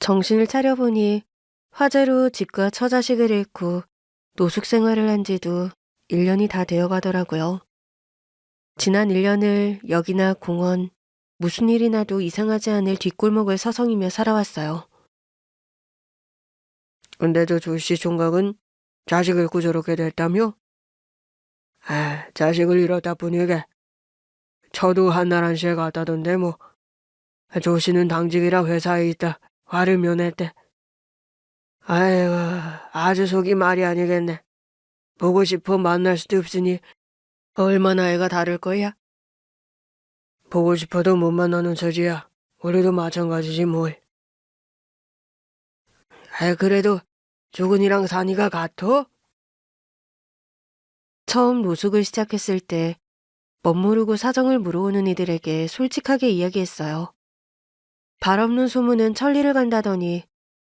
정신을 차려보니 화재로 집과 처자식을 잃고 노숙 생활을 한 지도 1년이 다 되어 가더라고요. 지난 1년을 역이나 공원, 무슨 일이 나도 이상하지 않을 뒷골목을 서성이며 살아왔어요. 근데 저 조씨 총각은 자식을 잃고 저렇게 됐다며? 자식을 잃었다 뿐이게. 저도 한날 한시에 갔다던데 뭐. 조씨는 당직이라 회사에 있다 화를 면했대. 아이고, 아주 속이 말이 아니겠네. 보고 싶어 만날 수도 없으니 얼마나 애가 다를 거야? 보고 싶어도 못 만나는 처지야. 우리도 마찬가지지 뭘. 그래도 주근이랑 산이가 같어? 처음 노숙을 시작했을 때 멋모르고 사정을 물어오는 이들에게 솔직하게 이야기했어요. 발 없는 소문은 천리를 간다더니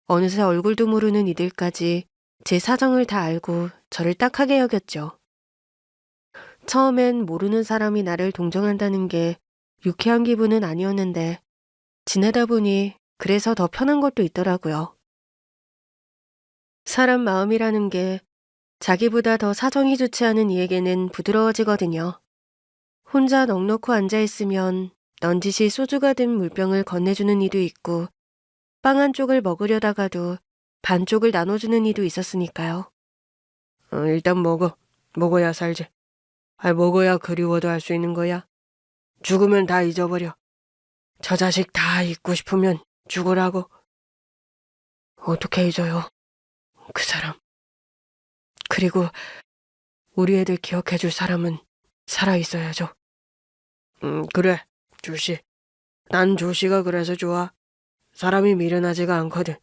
어느새 얼굴도 모르는 이들까지 제 사정을 다 알고 저를 딱하게 여겼죠. 처음엔 모르는 사람이 나를 동정한다는 게 유쾌한 기분은 아니었는데 지내다 보니 그래서 더 편한 것도 있더라고요. 사람 마음이라는 게 자기보다 더 사정이 좋지 않은 이에게는 부드러워지거든요. 혼자 넋놓고 앉아있으면 넌지시 소주가 든 물병을 건네주는 이도 있고 빵 한 쪽을 먹으려다가도 반쪽을 나눠주는 이도 있었으니까요. 일단 먹어. 먹어야 살지. 먹어야 그리워도 할 수 있는 거야. 죽으면 다 잊어버려. 저 자식 다 잊고 싶으면 죽으라고. 어떻게 잊어요? 그 사람. 그리고 우리 애들 기억해줄 사람은 살아있어야죠. 그래, 조씨. 난 조씨가 그래서 좋아. 사람이 미련하지가 않거든.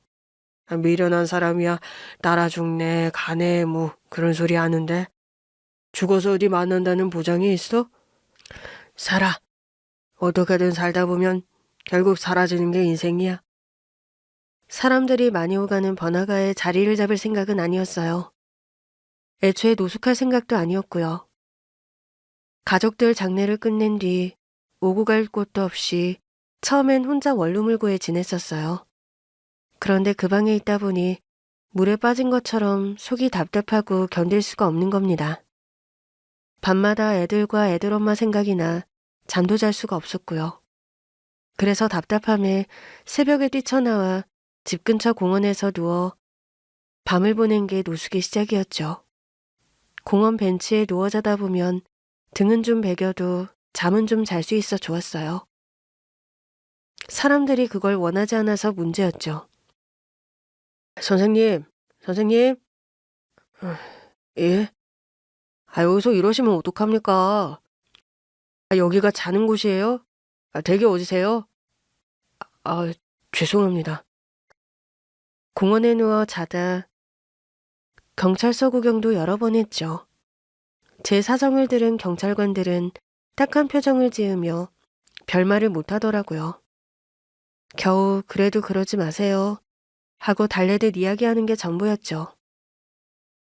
미련한 사람이야 따라 죽네, 가네, 뭐 그런 소리 하는데 죽어서 어디 만난다는 보장이 있어? 살아. 어떻게든 살다 보면 결국 사라지는 게 인생이야. 사람들이 많이 오가는 번화가에 자리를 잡을 생각은 아니었어요. 애초에 노숙할 생각도 아니었고요. 가족들 장례를 끝낸 뒤 오고 갈 곳도 없이 처음엔 혼자 원룸을 구해 지냈었어요. 그런데 그 방에 있다 보니 물에 빠진 것처럼 속이 답답하고 견딜 수가 없는 겁니다. 밤마다 애들과 애들 엄마 생각이 나 잠도 잘 수가 없었고요. 그래서 답답함에 새벽에 뛰쳐나와 집 근처 공원에서 누워 밤을 보낸 게 노숙의 시작이었죠. 공원 벤치에 누워 자다 보면 등은 좀 베겨도 잠은 좀 잘 수 있어 좋았어요. 사람들이 그걸 원하지 않아서 문제였죠. 선생님, 선생님? 예? 여기서 이러시면 어떡합니까? 여기가 자는 곳이에요? 댁이 어디세요? 아, 죄송합니다. 공원에 누워 자다 경찰서 구경도 여러 번 했죠. 제 사정을 들은 경찰관들은 딱한 표정을 지으며 별말을 못하더라고요. 겨우 그래도 그러지 마세요 하고 달래듯 이야기하는 게 전부였죠.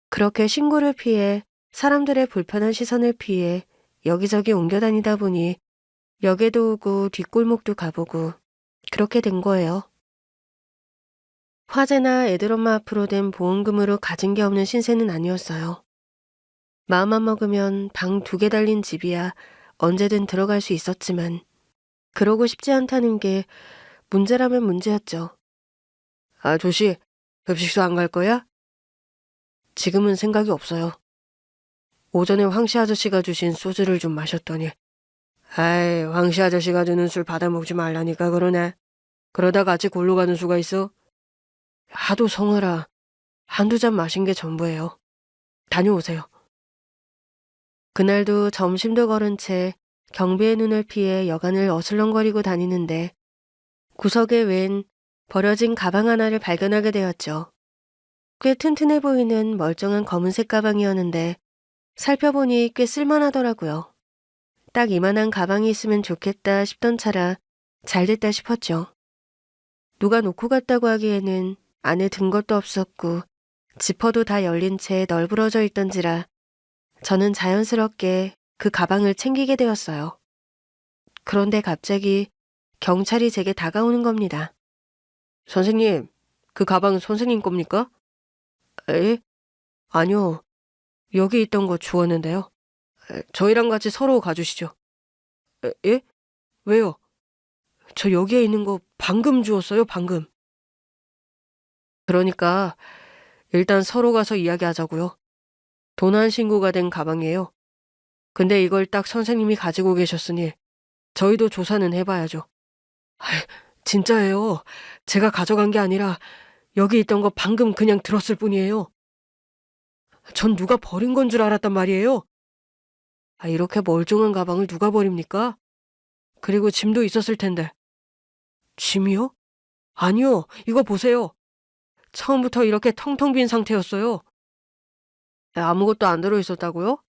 그렇게 신고를 피해 사람들의 불편한 시선을 피해 여기저기 옮겨다니다 보니 역에도 오고 뒷골목도 가보고 그렇게 된 거예요. 화재나 애들 엄마 앞으로 된 보험금으로 가진 게 없는 신세는 아니었어요. 마음만 먹으면 방 2개 달린 집이야 언제든 들어갈 수 있었지만 그러고 싶지 않다는 게 문제라면 문제였죠. 조씨, 급식소 안 갈 거야? 지금은 생각이 없어요. 오전에 황씨 아저씨가 주신 소주를 좀 마셨더니 황씨 아저씨가 주는 술 받아먹지 말라니까 그러네. 그러다 같이 골로 가는 수가 있어. 하도 성하라 한두 잔 마신 게 전부예요. 다녀오세요. 그날도 점심도 거른 채 경비의 눈을 피해 여간을 어슬렁거리고 다니는데 구석에 웬 버려진 가방 하나를 발견하게 되었죠. 꽤 튼튼해 보이는 멀쩡한 검은색 가방이었는데 살펴보니 꽤 쓸만하더라고요. 딱 이만한 가방이 있으면 좋겠다 싶던 차라 잘됐다 싶었죠. 누가 놓고 갔다고 하기에는 안에 든 것도 없었고 지퍼도 다 열린 채 널브러져 있던지라 저는 자연스럽게 그 가방을 챙기게 되었어요. 그런데 갑자기 경찰이 제게 다가오는 겁니다. 선생님, 그 가방 선생님 겁니까? 에? 아니요. 여기 있던 거 주웠는데요. 저희랑 같이 서로 가주시죠. 예? 왜요? 저 여기에 있는 거 방금 주웠어요, 방금. 그러니까 일단 서로 가서 이야기하자고요. 도난 신고가 된 가방이에요. 근데 이걸 딱 선생님이 가지고 계셨으니 저희도 조사는 해봐야죠. 아이, 진짜예요. 제가 가져간 게 아니라 여기 있던 거 방금 그냥 들었을 뿐이에요. 전 누가 버린 건 줄 알았단 말이에요. 이렇게 멀쩡한 가방을 누가 버립니까? 그리고 짐도 있었을 텐데. 짐이요? 아니요. 이거 보세요. 처음부터 이렇게 텅텅 빈 상태였어요. 아무것도 안 들어있었다고요?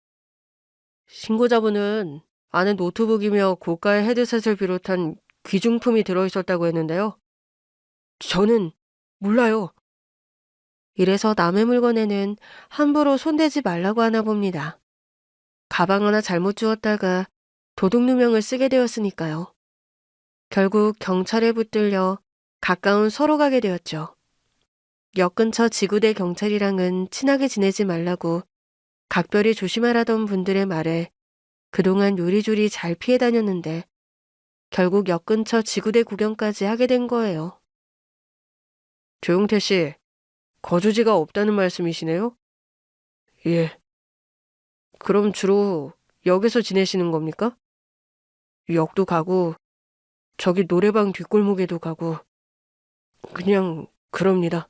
신고자분은 안에 노트북이며 고가의 헤드셋을 비롯한 귀중품이 들어있었다고 했는데요. 저는 몰라요. 이래서 남의 물건에는 함부로 손대지 말라고 하나 봅니다. 가방 하나 잘못 주웠다가 도둑 누명을 쓰게 되었으니까요. 결국 경찰에 붙들려 가까운 서로 가게 되었죠. 역 근처 지구대 경찰이랑은 친하게 지내지 말라고 각별히 조심하라던 분들의 말에 그동안 요리조리 잘 피해 다녔는데 결국 역 근처 지구대 구경까지 하게 된 거예요. 조용태 씨, 거주지가 없다는 말씀이시네요? 예. 그럼 주로 역에서 지내시는 겁니까? 역도 가고 저기 노래방 뒷골목에도 가고 그냥 그럽니다.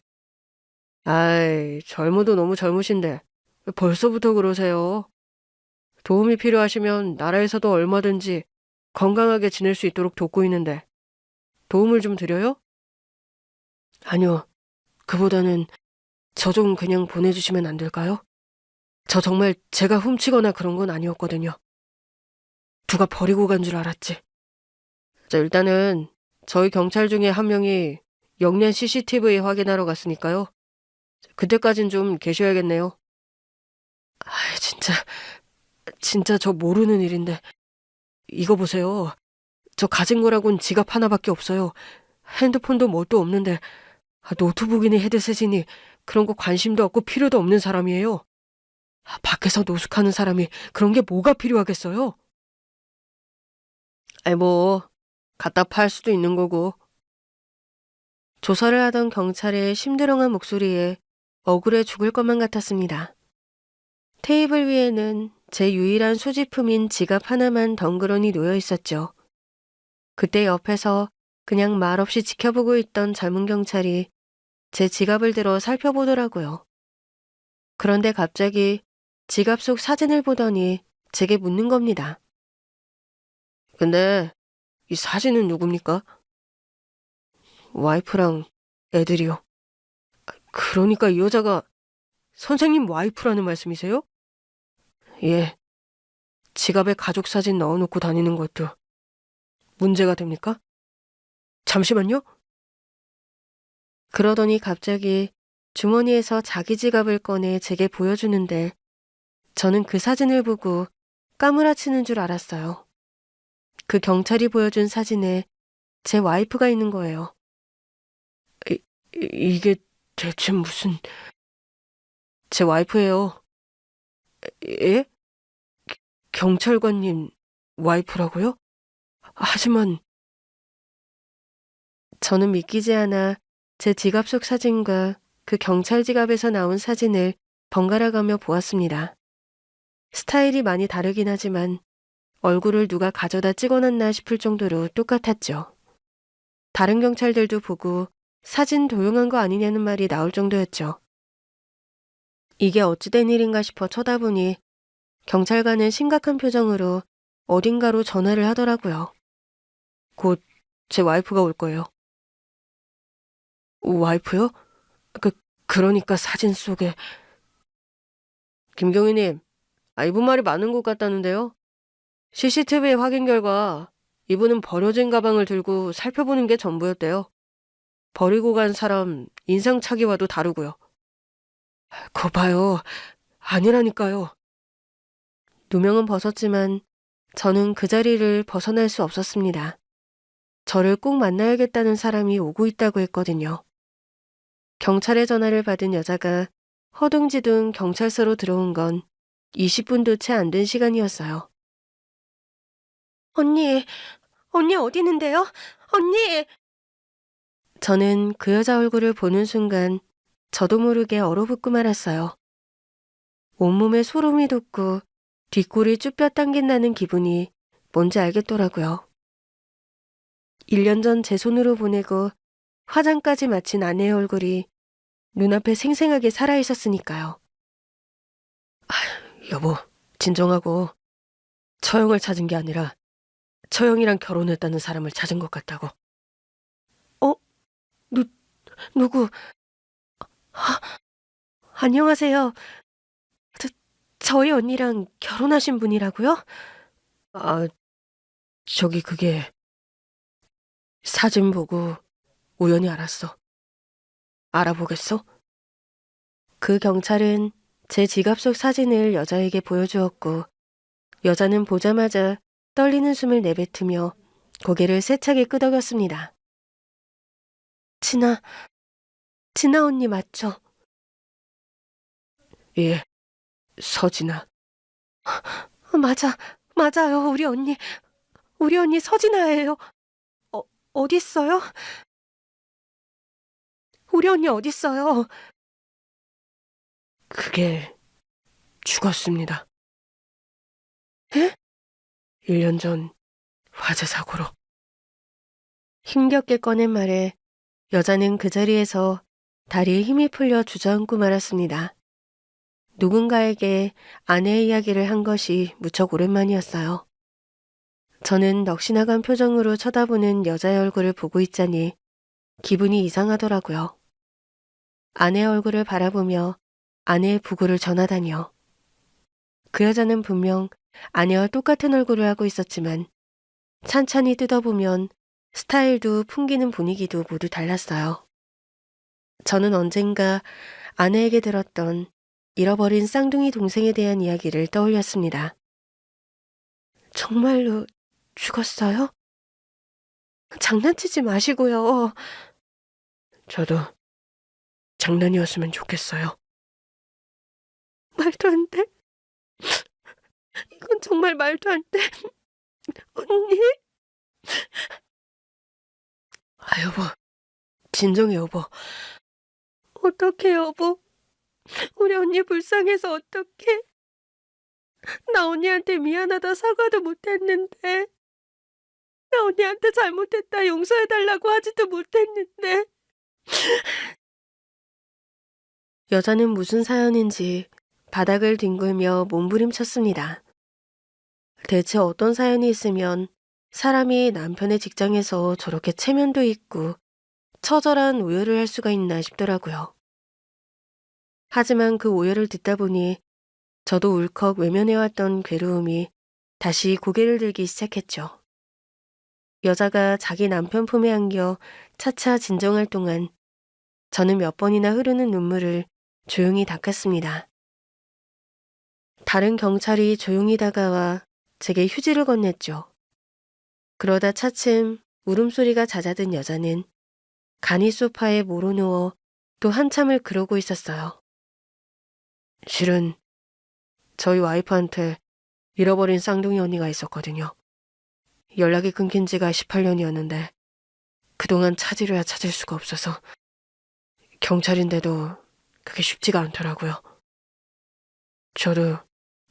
아이, 젊어도 너무 젊으신데 왜 벌써부터 그러세요? 도움이 필요하시면 나라에서도 얼마든지 건강하게 지낼 수 있도록 돕고 있는데 도움을 좀 드려요? 아니요. 그보다는 저 좀 그냥 보내주시면 안 될까요? 저 정말 제가 훔치거나 그런 건 아니었거든요. 누가 버리고 간 줄 알았지. 자, 일단은 저희 경찰 중에 한 명이 영년 CCTV 확인하러 갔으니까요. 그때까진 좀 계셔야겠네요. 진짜 저 모르는 일인데. 이거 보세요. 저 가진 거라곤 지갑 하나밖에 없어요. 핸드폰도 뭣도 없는데 노트북이니 헤드셋이니 그런 거 관심도 없고 필요도 없는 사람이에요. 밖에서 노숙하는 사람이 그런 게 뭐가 필요하겠어요? 뭐 갖다 팔 수도 있는 거고. 조사를 하던 경찰의 심드렁한 목소리에 억울해 죽을 것만 같았습니다. 테이블 위에는 제 유일한 소지품인 지갑 하나만 덩그러니 놓여 있었죠. 그때 옆에서 그냥 말없이 지켜보고 있던 젊은 경찰이 제 지갑을 들어 살펴보더라고요. 그런데 갑자기 지갑 속 사진을 보더니 제게 묻는 겁니다. 근데 이 사진은 누굽니까? 와이프랑 애들이요. 그러니까 이 여자가 선생님 와이프라는 말씀이세요? 예. 지갑에 가족 사진 넣어놓고 다니는 것도 문제가 됩니까? 잠시만요. 그러더니 갑자기 주머니에서 자기 지갑을 꺼내 제게 보여주는데 저는 그 사진을 보고 까무라치는 줄 알았어요. 그 경찰이 보여준 사진에 제 와이프가 있는 거예요. 이게 대체 무슨... 제 와이프예요. 예? 경찰관님 와이프라고요? 하지만... 저는 믿기지 않아 제 지갑 속 사진과 그 경찰 지갑에서 나온 사진을 번갈아 가며 보았습니다. 스타일이 많이 다르긴 하지만 얼굴을 누가 가져다 찍어놨나 싶을 정도로 똑같았죠. 다른 경찰들도 보고 사진 도용한 거 아니냐는 말이 나올 정도였죠. 이게 어찌된 일인가 싶어 쳐다보니 경찰관은 심각한 표정으로 어딘가로 전화를 하더라고요. 곧 제 와이프가 올 거예요. 와이프요? 그러니까 사진 속에... 김경희님, 이분 말이 맞는 것 같다는데요. CCTV 확인 결과 이분은 버려진 가방을 들고 살펴보는 게 전부였대요. 버리고 간 사람 인상착의와도 다르고요. 거 봐요. 아니라니까요. 누명은 벗었지만 저는 그 자리를 벗어날 수 없었습니다. 저를 꼭 만나야겠다는 사람이 오고 있다고 했거든요. 경찰의 전화를 받은 여자가 허둥지둥 경찰서로 들어온 건 20분도 채 안 된 시간이었어요. 언니, 언니 어디 있는데요? 언니! 저는 그 여자 얼굴을 보는 순간 저도 모르게 얼어붙고 말았어요. 온몸에 소름이 돋고 뒷골이 쭈뼛 당긴다는 기분이 뭔지 알겠더라고요. 1년 전 제 손으로 보내고 화장까지 마친 아내의 얼굴이 눈앞에 생생하게 살아있었으니까요. 여보, 진정하고 처형을 찾은 게 아니라 처형이랑 결혼했다는 사람을 찾은 것 같다고. 어? 누구? 아, 안녕하세요. 저희 언니랑 결혼하신 분이라고요? 아, 저기 그게 사진 보고 우연히 알았어. 알아보겠어? 그 경찰은 제 지갑 속 사진을 여자에게 보여주었고 여자는 보자마자 떨리는 숨을 내뱉으며 고개를 세차게 끄덕였습니다. 진아 언니 맞죠? 예, 서진아. 맞아요, 우리 언니 서진아예요. 어딨어요? 우리 언니 어딨어요? 그게 죽었습니다. 예? 1년 전 화재 사고로. 힘겹게 꺼낸 말에 여자는 그 자리에서 다리에 힘이 풀려 주저앉고 말았습니다. 누군가에게 아내의 이야기를 한 것이 무척 오랜만이었어요. 저는 넋이나간 표정으로 쳐다보는 여자의 얼굴을 보고 있자니 기분이 이상하더라고요. 아내의 얼굴을 바라보며 아내의 부고를 전하다니요. 그 여자는 분명 아내와 똑같은 얼굴을 하고 있었지만 찬찬히 뜯어보면 스타일도 풍기는 분위기도 모두 달랐어요. 저는 언젠가 아내에게 들었던 잃어버린 쌍둥이 동생에 대한 이야기를 떠올렸습니다. 정말로 죽었어요? 장난치지 마시고요. 저도 장난이었으면 좋겠어요. 말도 안 돼. 이건 정말 말도 안 돼. 언니? 여보. 진정해, 여보. 어떡해, 여보. 우리 언니 불쌍해서 어떡해. 나 언니한테 미안하다 사과도 못했는데. 나 언니한테 잘못했다 용서해달라고 하지도 못했는데. 여자는 무슨 사연인지 바닥을 뒹굴며 몸부림쳤습니다. 대체 어떤 사연이 있으면 사람이 남편의 직장에서 저렇게 체면도 있고 처절한 오열을 할 수가 있나 싶더라고요. 하지만 그 오열을 듣다 보니 저도 울컥 외면해왔던 괴로움이 다시 고개를 들기 시작했죠. 여자가 자기 남편 품에 안겨 차차 진정할 동안 저는 몇 번이나 흐르는 눈물을 조용히 닦았습니다. 다른 경찰이 조용히 다가와 제게 휴지를 건넸죠. 그러다 차츰 울음소리가 잦아든 여자는 간이 소파에 모로누워 또 한참을 그러고 있었어요. 실은 저희 와이프한테 잃어버린 쌍둥이 언니가 있었거든요. 연락이 끊긴 지가 18년이었는데 그동안 찾으려야 찾을 수가 없어서 경찰인데도 그게 쉽지가 않더라고요. 저도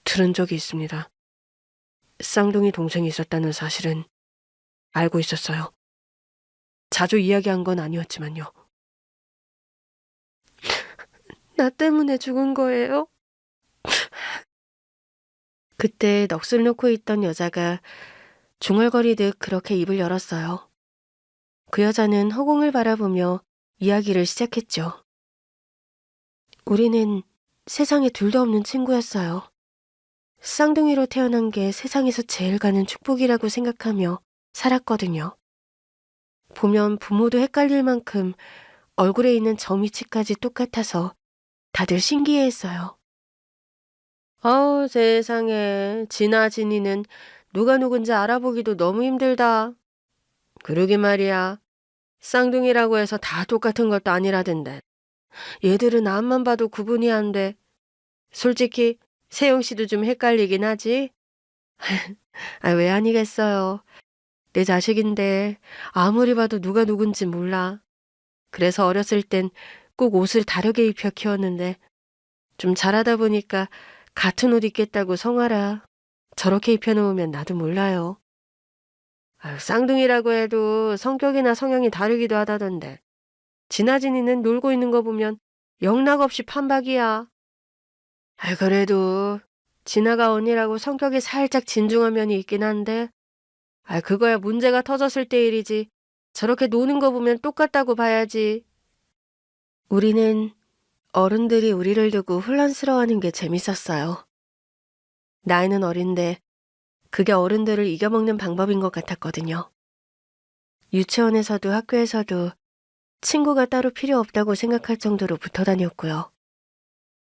들은 적이 있습니다. 쌍둥이 동생이 있었다는 사실은 알고 있었어요. 자주 이야기한 건 아니었지만요. 나 때문에 죽은 거예요? 그때 넋을 놓고 있던 여자가 중얼거리듯 그렇게 입을 열었어요. 그 여자는 허공을 바라보며 이야기를 시작했죠. 우리는 세상에 둘도 없는 친구였어요. 쌍둥이로 태어난 게 세상에서 제일 가는 축복이라고 생각하며 살았거든요. 보면 부모도 헷갈릴 만큼 얼굴에 있는 점위치까지 똑같아서 다들 신기해했어요. 세상에 진아 진이는 누가 누군지 알아보기도 너무 힘들다. 그러게 말이야. 쌍둥이라고 해서 다 똑같은 것도 아니라던데. 얘들은 앞만 봐도 구분이 안 돼. 솔직히 세영 씨도 좀 헷갈리긴 하지? 아, 왜 아니겠어요. 내 자식인데 아무리 봐도 누가 누군지 몰라. 그래서 어렸을 땐 꼭 옷을 다르게 입혀 키웠는데 좀 자라다 보니까 같은 옷 입겠다고 성화라 저렇게 입혀놓으면 나도 몰라요. 아유, 쌍둥이라고 해도 성격이나 성향이 다르기도 하다던데. 진아진이는 놀고 있는 거 보면 영락없이 판박이야. 아, 그래도 진아가 언니라고 성격이 살짝 진중한 면이 있긴 한데 그거야 문제가 터졌을 때 일이지. 저렇게 노는 거 보면 똑같다고 봐야지. 우리는 어른들이 우리를 두고 혼란스러워하는 게 재밌었어요. 나이는 어린데 그게 어른들을 이겨먹는 방법인 것 같았거든요. 유치원에서도 학교에서도 친구가 따로 필요 없다고 생각할 정도로 붙어 다녔고요.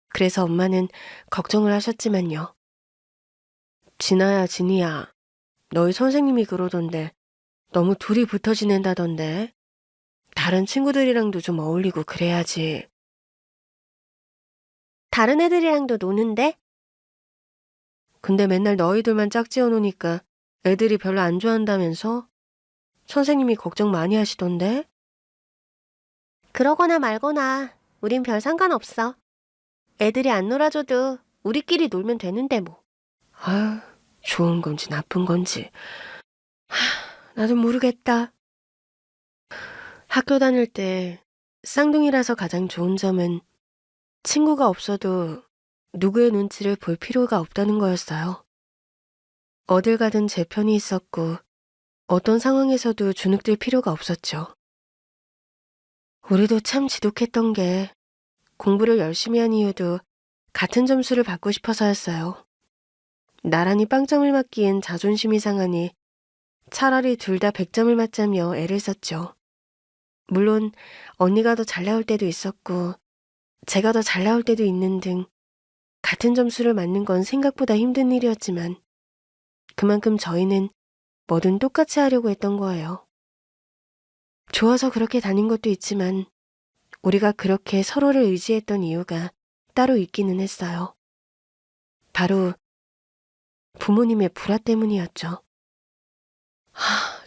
그래서 엄마는 걱정을 하셨지만요. 진아야, 진이야. 너희 선생님이 그러던데 너무 둘이 붙어 지낸다던데. 다른 친구들이랑도 좀 어울리고 그래야지. 다른 애들이랑도 노는데? 근데 맨날 너희들만 짝지어 놓으니까 애들이 별로 안 좋아한다면서? 선생님이 걱정 많이 하시던데? 그러거나 말거나 우린 별 상관없어. 애들이 안 놀아줘도 우리끼리 놀면 되는데 뭐. 아, 좋은 건지 나쁜 건지. 나도 모르겠다. 학교 다닐 때 쌍둥이라서 가장 좋은 점은 친구가 없어도 누구의 눈치를 볼 필요가 없다는 거였어요. 어딜 가든 제 편이 있었고 어떤 상황에서도 주눅들 필요가 없었죠. 우리도 참 지독했던 게 공부를 열심히 한 이유도 같은 점수를 받고 싶어서였어요. 나란히 빵점을 맞기엔 자존심이 상하니 차라리 둘 다 100점을 맞자며 애를 썼죠. 물론 언니가 더 잘 나올 때도 있었고 제가 더 잘 나올 때도 있는 등 같은 점수를 맞는 건 생각보다 힘든 일이었지만 그만큼 저희는 뭐든 똑같이 하려고 했던 거예요. 좋아서 그렇게 다닌 것도 있지만 우리가 그렇게 서로를 의지했던 이유가 따로 있기는 했어요. 바로 부모님의 불화 때문이었죠.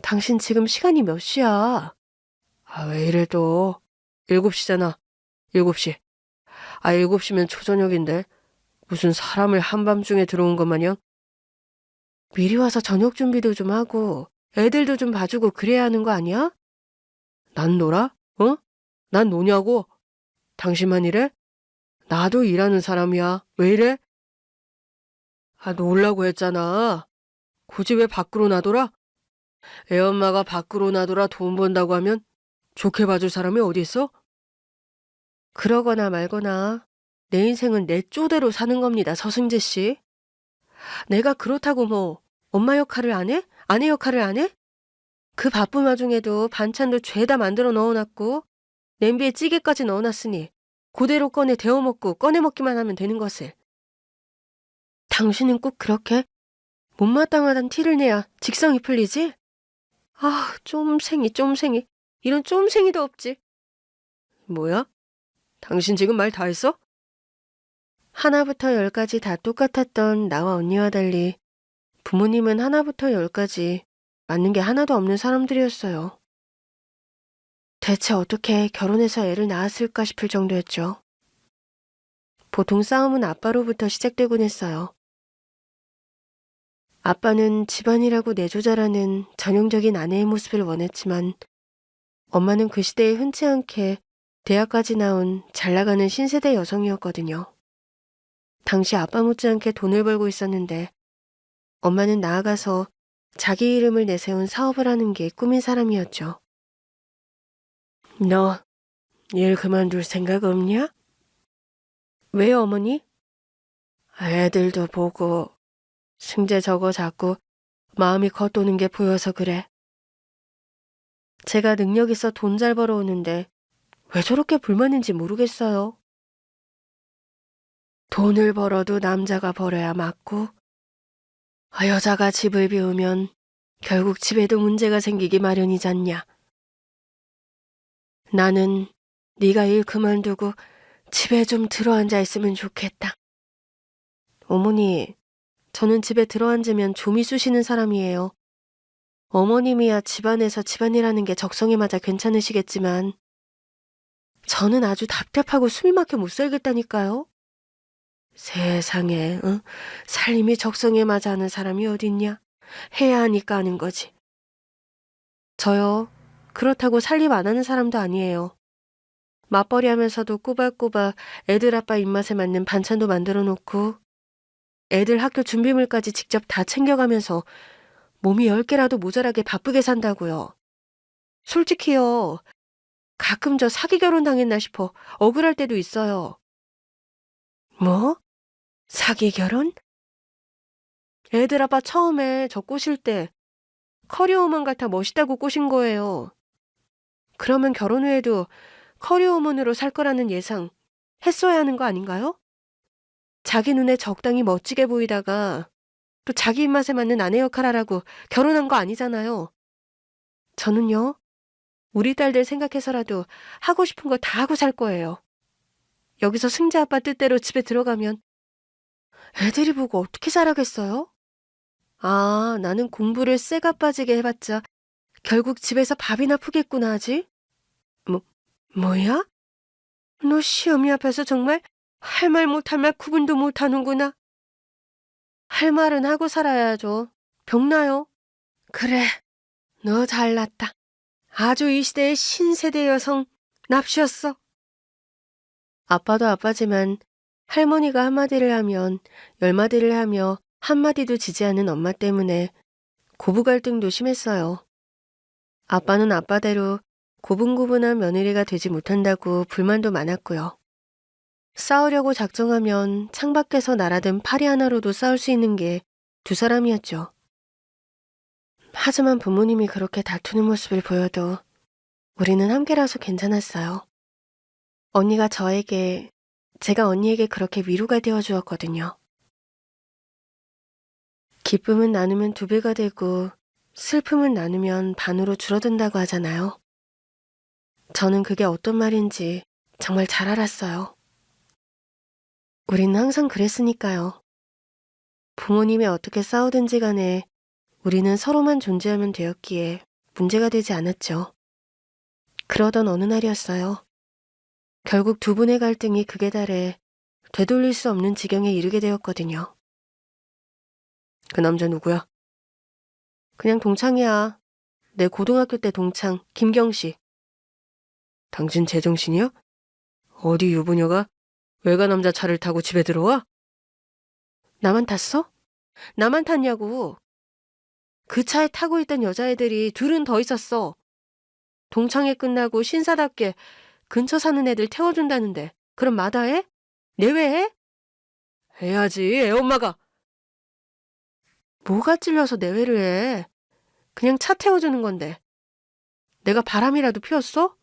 당신 지금 시간이 몇 시야? 왜 이래 또? 7시잖아. 7시. 7시면 초저녁인데 무슨 사람을 한밤중에 들어온 것 마냥? 미리 와서 저녁 준비도 좀 하고 애들도 좀 봐주고 그래야 하는 거 아니야? 난 놀아? 어? 난 노냐고? 당신만 이래? 나도 일하는 사람이야. 왜 이래? 놀라고 했잖아. 굳이 왜 밖으로 나돌아? 애엄마가 밖으로 나돌아 돈 번다고 하면 좋게 봐줄 사람이 어디 있어? 그러거나 말거나 내 인생은 내 쪼대로 사는 겁니다, 서승재 씨. 내가 그렇다고 뭐 엄마 역할을 안 해? 아내 역할을 안 해? 그 바쁜 와중에도 반찬도 죄다 만들어 넣어놨고 냄비에 찌개까지 넣어놨으니 그대로 꺼내 데워 먹고 꺼내 먹기만 하면 되는 것을. 당신은 꼭 그렇게 못마땅하단 티를 내야 직성이 풀리지? 쫌생이. 이런 쫌생이도 없지. 뭐야? 당신 지금 말 다 했어? 하나부터 열까지 다 똑같았던 나와 언니와 달리 부모님은 하나부터 열까지 맞는 게 하나도 없는 사람들이었어요. 대체 어떻게 결혼해서 애를 낳았을까 싶을 정도였죠. 보통 싸움은 아빠로부터 시작되곤 했어요. 아빠는 집안이라고 내조자라는 전형적인 아내의 모습을 원했지만 엄마는 그 시대에 흔치 않게 대학까지 나온 잘 나가는 신세대 여성이었거든요. 당시 아빠 못지않게 돈을 벌고 있었는데 엄마는 나아가서 자기 이름을 내세운 사업을 하는 게 꿈인 사람이었죠. 너 일 그만둘 생각 없냐? 왜요, 어머니? 애들도 보고 승재 저거 자꾸 마음이 겉도는 게 보여서 그래. 제가 능력 있어 돈 잘 벌어오는데 왜 저렇게 불만인지 모르겠어요. 돈을 벌어도 남자가 벌어야 맞고 여자가 집을 비우면 결국 집에도 문제가 생기기 마련이잖냐. 나는 네가 일 그만두고 집에 좀 들어앉아 있으면 좋겠다. 어머니, 저는 집에 들어앉으면 좀이 쑤시는 사람이에요. 어머님이야 집안에서 집안이라는 게 적성에 맞아 괜찮으시겠지만 저는 아주 답답하고 숨이 막혀 못 살겠다니까요. 세상에, 응? 살림이 적성에 맞아 하는 사람이 어딨냐? 해야 하니까 하는 거지. 저요, 그렇다고 살림 안 하는 사람도 아니에요. 맞벌이 하면서도 꼬박꼬박 애들 아빠 입맛에 맞는 반찬도 만들어 놓고 애들 학교 준비물까지 직접 다 챙겨가면서 몸이 10개라도 모자라게 바쁘게 산다고요. 솔직히요, 가끔 저 사기 결혼 당했나 싶어 억울할 때도 있어요. 뭐? 사기 결혼? 애들 아빠 처음에 저 꼬실 때 커리어우먼 같아 멋있다고 꼬신 거예요. 그러면 결혼 후에도 커리어우먼으로 살 거라는 예상 했어야 하는 거 아닌가요? 자기 눈에 적당히 멋지게 보이다가 또 자기 입맛에 맞는 아내 역할 하라고 결혼한 거 아니잖아요. 저는요, 우리 딸들 생각해서라도 하고 싶은 거 다 하고 살 거예요. 여기서 승재 아빠 뜻대로 집에 들어가면 애들이 보고 어떻게 자라겠어요? 아, 나는 공부를 쎄가 빠지게 해봤자 결국 집에서 밥이나 푸겠구나 하지? 뭐야? 너 시어미 앞에서 정말 할 말 못할 말 구분도 못하는구나. 할 말은 하고 살아야죠. 병나요? 그래, 너 잘났다. 아주 이 시대의 신세대 여성 납시였어. 아빠도 아빠지만 할머니가 한마디를 하면 열마디를 하며 한마디도 지지 않는 엄마 때문에 고부 갈등도 심했어요. 아빠는 아빠대로 고분고분한 며느리가 되지 못한다고 불만도 많았고요. 싸우려고 작정하면 창밖에서 날아든 파리 하나로도 싸울 수 있는 게 두 사람이었죠. 하지만 부모님이 그렇게 다투는 모습을 보여도 우리는 함께라서 괜찮았어요. 언니가 저에게, 제가 언니에게 그렇게 위로가 되어 주었거든요. 기쁨은 나누면 2배가 되고 슬픔은 나누면 반으로 줄어든다고 하잖아요. 저는 그게 어떤 말인지 정말 잘 알았어요. 우리는 항상 그랬으니까요. 부모님이 어떻게 싸우든지 간에 우리는 서로만 존재하면 되었기에 문제가 되지 않았죠. 그러던 어느 날이었어요. 결국 두 분의 갈등이 극에 달해 되돌릴 수 없는 지경에 이르게 되었거든요. 그 남자 누구야? 그냥 동창이야. 내 고등학교 때 동창, 김경씨. 당신 제정신이야? 어디 유부녀가 외가 남자 차를 타고 집에 들어와? 나만 탔어? 나만 탔냐고. 그 차에 타고 있던 여자애들이 둘은 더 있었어. 동창회 끝나고 신사답게 근처 사는 애들 태워준다는데 그럼 마다해? 내외해? 해야지, 애엄마가. 뭐가 찔려서 내외를 해? 그냥 차 태워주는 건데. 내가 바람이라도 피웠어?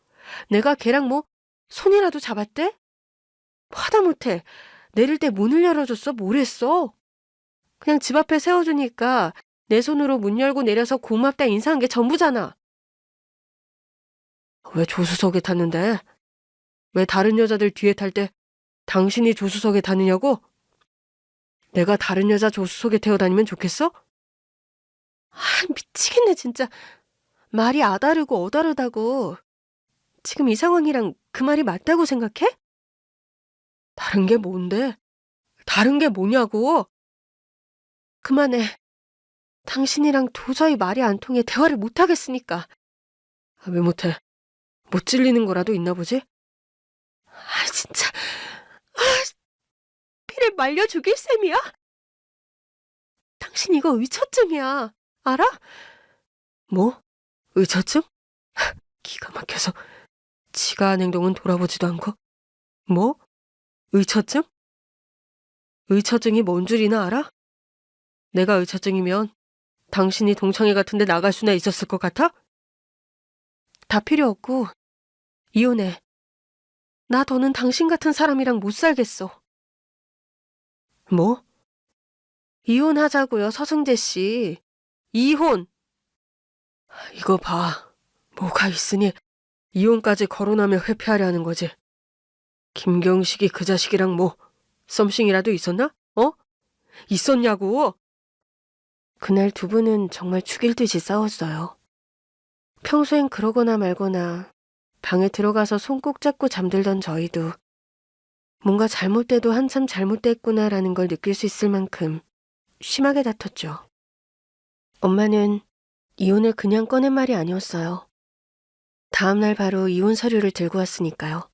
내가 걔랑 뭐 손이라도 잡았대? 하다못해 내릴 때 문을 열어줬어? 뭘 했어? 그냥 집 앞에 세워주니까 내 손으로 문 열고 내려서 고맙다 인사한 게 전부잖아. 왜 조수석에 탔는데? 왜 다른 여자들 뒤에 탈 때 당신이 조수석에 타느냐고? 내가 다른 여자 조수석에 태워다니면 좋겠어? 아, 미치겠네 진짜. 말이 아다르고 어다르다고. 지금 이 상황이랑 그 말이 맞다고 생각해? 다른 게 뭔데? 다른 게 뭐냐고? 그만해. 당신이랑 도저히 말이 안 통해 대화를 못하겠으니까. 왜 못해? 못 질리는 거라도 있나 보지? 아, 진짜. 아, 피를 말려 죽일 셈이야? 당신 이거 의처증이야. 알아? 뭐? 의처증? 기가 막혀서 지가 한 행동은 돌아보지도 않고. 뭐? 의처증? 의처증이 뭔 줄이나 알아? 내가 의처증이면 당신이 동창회 같은 데 나갈 수나 있었을 것 같아? 다 필요 없고 이혼해. 나 더는 당신 같은 사람이랑 못 살겠어. 뭐? 이혼하자고요, 서승재 씨. 이혼. 이거 봐. 뭐가 있으니 이혼까지 거론하며 회피하려는 거지. 김경식이 그 자식이랑 뭐 썸씽이라도 있었나? 어? 있었냐고? 그날 두 분은 정말 죽일 듯이 싸웠어요. 평소엔 그러거나 말거나 방에 들어가서 손 꼭 잡고 잠들던 저희도 뭔가 잘못돼도 한참 잘못됐구나라는 걸 느낄 수 있을 만큼 심하게 다퉜죠. 엄마는 이혼을 그냥 꺼낸 말이 아니었어요. 다음날 바로 이혼 서류를 들고 왔으니까요.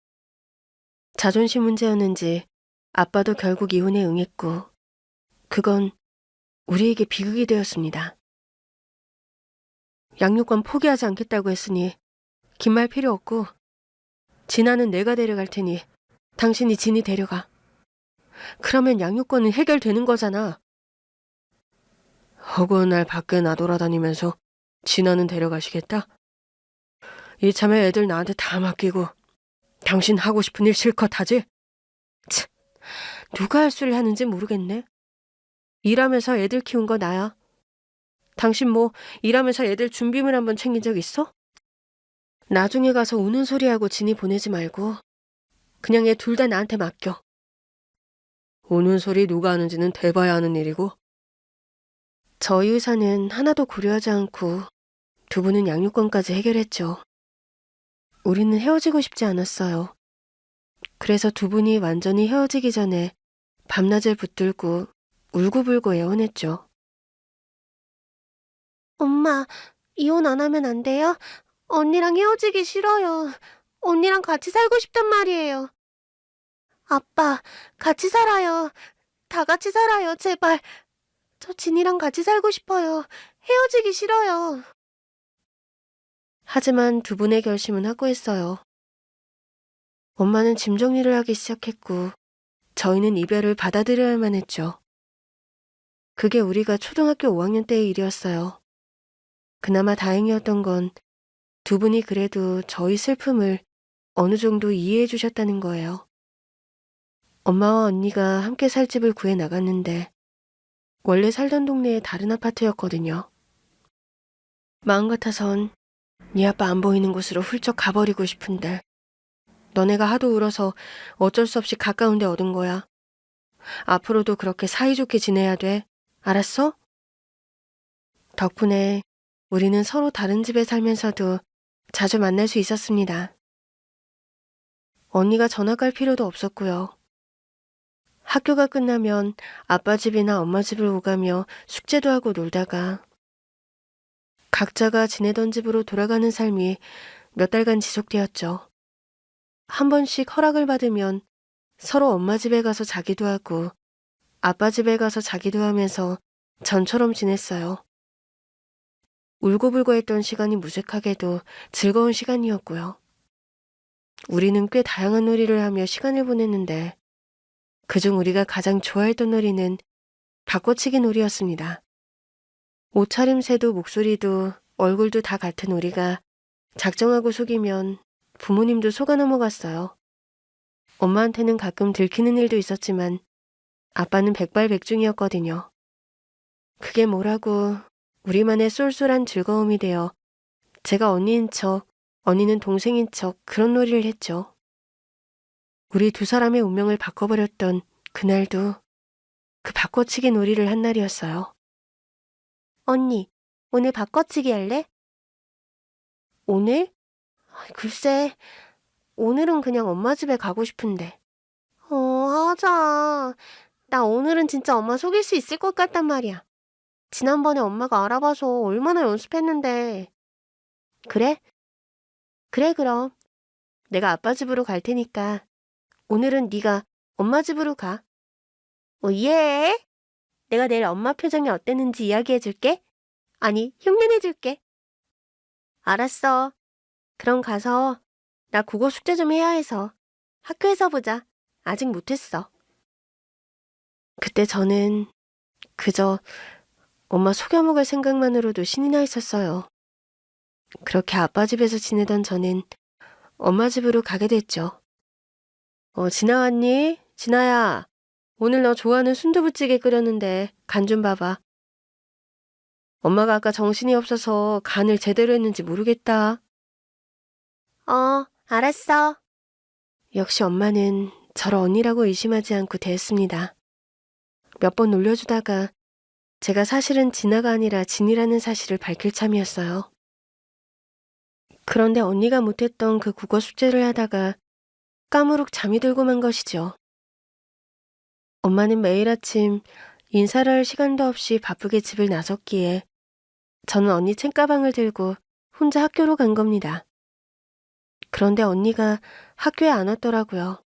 자존심 문제였는지 아빠도 결국 이혼에 응했고 그건 우리에게 비극이 되었습니다. 양육권 포기하지 않겠다고 했으니 긴 말 필요 없고 진아는 내가 데려갈 테니 당신이 진이 데려가. 그러면 양육권은 해결되는 거잖아. 허구한 날 밖에 나돌아다니면서 진아는 데려가시겠다? 이참에 애들 나한테 다 맡기고 당신 하고 싶은 일 실컷 하지? 누가 할 소리를 하는지 모르겠네. 일하면서 애들 키운 거 나야. 당신 뭐 일하면서 애들 준비물 한번 챙긴 적 있어? 나중에 가서 우는 소리하고 진이 보내지 말고 그냥 얘 둘 다 나한테 맡겨. 우는 소리 누가 하는지는 대봐야 하는 일이고. 저희 의사는 하나도 고려하지 않고 두 분은 양육권까지 해결했죠. 우리는 헤어지고 싶지 않았어요. 그래서 두 분이 완전히 헤어지기 전에 밤낮을 붙들고 울고불고 애원했죠. 엄마, 이혼 안 하면 안 돼요? 언니랑 헤어지기 싫어요. 언니랑 같이 살고 싶단 말이에요. 아빠, 같이 살아요. 다 같이 살아요, 제발. 저 진이랑 같이 살고 싶어요. 헤어지기 싫어요. 하지만 두 분의 결심은 확고했어요. 엄마는 짐 정리를 하기 시작했고 저희는 이별을 받아들여야만 했죠. 그게 우리가 초등학교 5학년 때의 일이었어요. 그나마 다행이었던 건 두 분이 그래도 저희 슬픔을 어느 정도 이해해 주셨다는 거예요. 엄마와 언니가 함께 살 집을 구해 나갔는데 원래 살던 동네의 다른 아파트였거든요. 마음 같아선 네 아빠 안 보이는 곳으로 훌쩍 가버리고 싶은데 너네가 하도 울어서 어쩔 수 없이 가까운 데 얻은 거야. 앞으로도 그렇게 사이좋게 지내야 돼. 알았어? 덕분에 우리는 서로 다른 집에 살면서도 자주 만날 수 있었습니다. 언니가 전학 갈 필요도 없었고요. 학교가 끝나면 아빠 집이나 엄마 집을 오가며 숙제도 하고 놀다가 각자가 지내던 집으로 돌아가는 삶이 몇 달간 지속되었죠. 한 번씩 허락을 받으면 서로 엄마 집에 가서 자기도 하고 아빠 집에 가서 자기도 하면서 전처럼 지냈어요. 울고불고 했던 시간이 무색하게도 즐거운 시간이었고요. 우리는 꽤 다양한 놀이를 하며 시간을 보냈는데 그중 우리가 가장 좋아했던 놀이는 바꿔치기 놀이였습니다. 옷차림새도 목소리도 얼굴도 다 같은 우리가 작정하고 속이면 부모님도 속아 넘어갔어요. 엄마한테는 가끔 들키는 일도 있었지만 아빠는 백발백중이었거든요. 그게 뭐라고 우리만의 쏠쏠한 즐거움이 되어 제가 언니인 척, 언니는 동생인 척 그런 놀이를 했죠. 우리 두 사람의 운명을 바꿔버렸던 그날도 그 바꿔치기 놀이를 한 날이었어요. 언니, 오늘 바꿔치기 할래? 오늘? 글쎄, 오늘은 그냥 엄마 집에 가고 싶은데. 하자. 나 오늘은 진짜 엄마 속일 수 있을 것 같단 말이야. 지난번에 엄마가 알아봐서 얼마나 연습했는데. 그래? 그래, 그럼. 내가 아빠 집으로 갈 테니까 오늘은 네가 엄마 집으로 가. 예? 내가 내일 엄마 표정이 어땠는지 이야기해줄게. 아니, 흉내내줄게. 알았어. 그럼 가서 나 국어 숙제 좀 해야 해서 학교에서 보자. 아직 못했어. 그때 저는 그저 엄마 속여먹을 생각만으로도 신이 나 있었어요. 그렇게 아빠 집에서 지내던 저는 엄마 집으로 가게 됐죠. 진아 왔니? 진아야, 오늘 너 좋아하는 순두부찌개 끓였는데 간 좀 봐봐. 엄마가 아까 정신이 없어서 간을 제대로 했는지 모르겠다. 알았어. 역시 엄마는 저를 언니라고 의심하지 않고 대했습니다. 몇 번 놀려주다가 제가 사실은 진아가 아니라 진이라는 사실을 밝힐 참이었어요. 그런데 언니가 못했던 그 국어 숙제를 하다가 까무룩 잠이 들고 만 것이죠. 엄마는 매일 아침 인사를 할 시간도 없이 바쁘게 집을 나섰기에 저는 언니 책가방을 들고 혼자 학교로 간 겁니다. 그런데 언니가 학교에 안 왔더라고요.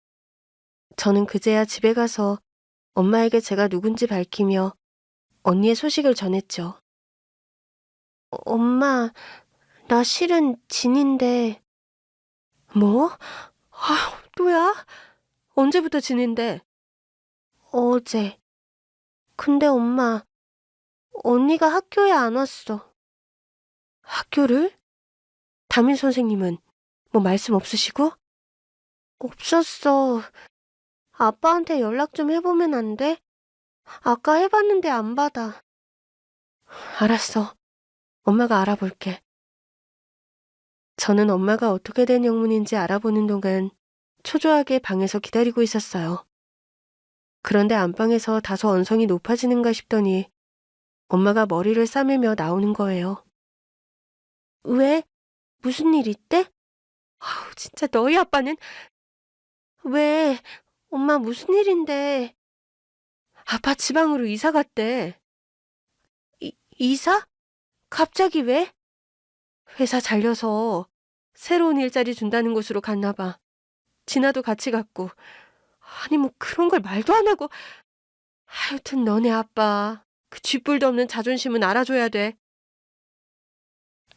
저는 그제야 집에 가서 엄마에게 제가 누군지 밝히며 언니의 소식을 전했죠. 엄마, 나 실은 진인데. 뭐? 또야? 언제부터 진인데? 어제. 근데 엄마, 언니가 학교에 안 왔어. 학교를? 담임 선생님은 뭐 말씀 없으시고? 없었어. 아빠한테 연락 좀 해보면 안 돼? 아까 해봤는데 안 받아. 알았어. 엄마가 알아볼게. 저는 엄마가 어떻게 된 영문인지 알아보는 동안 초조하게 방에서 기다리고 있었어요. 그런데 안방에서 다소 언성이 높아지는가 싶더니 엄마가 머리를 싸매며 나오는 거예요. 왜? 무슨 일 있대? 진짜 너희 아빠는? 왜? 엄마 무슨 일인데? 아빠 지방으로 이사 갔대. 이사? 갑자기 왜? 회사 잘려서 새로운 일자리 준다는 곳으로 갔나 봐. 진아도 같이 갔고. 아니 뭐 그런 걸 말도 안 하고. 하여튼 너네 아빠 그 쥐뿔도 없는 자존심은 알아줘야 돼.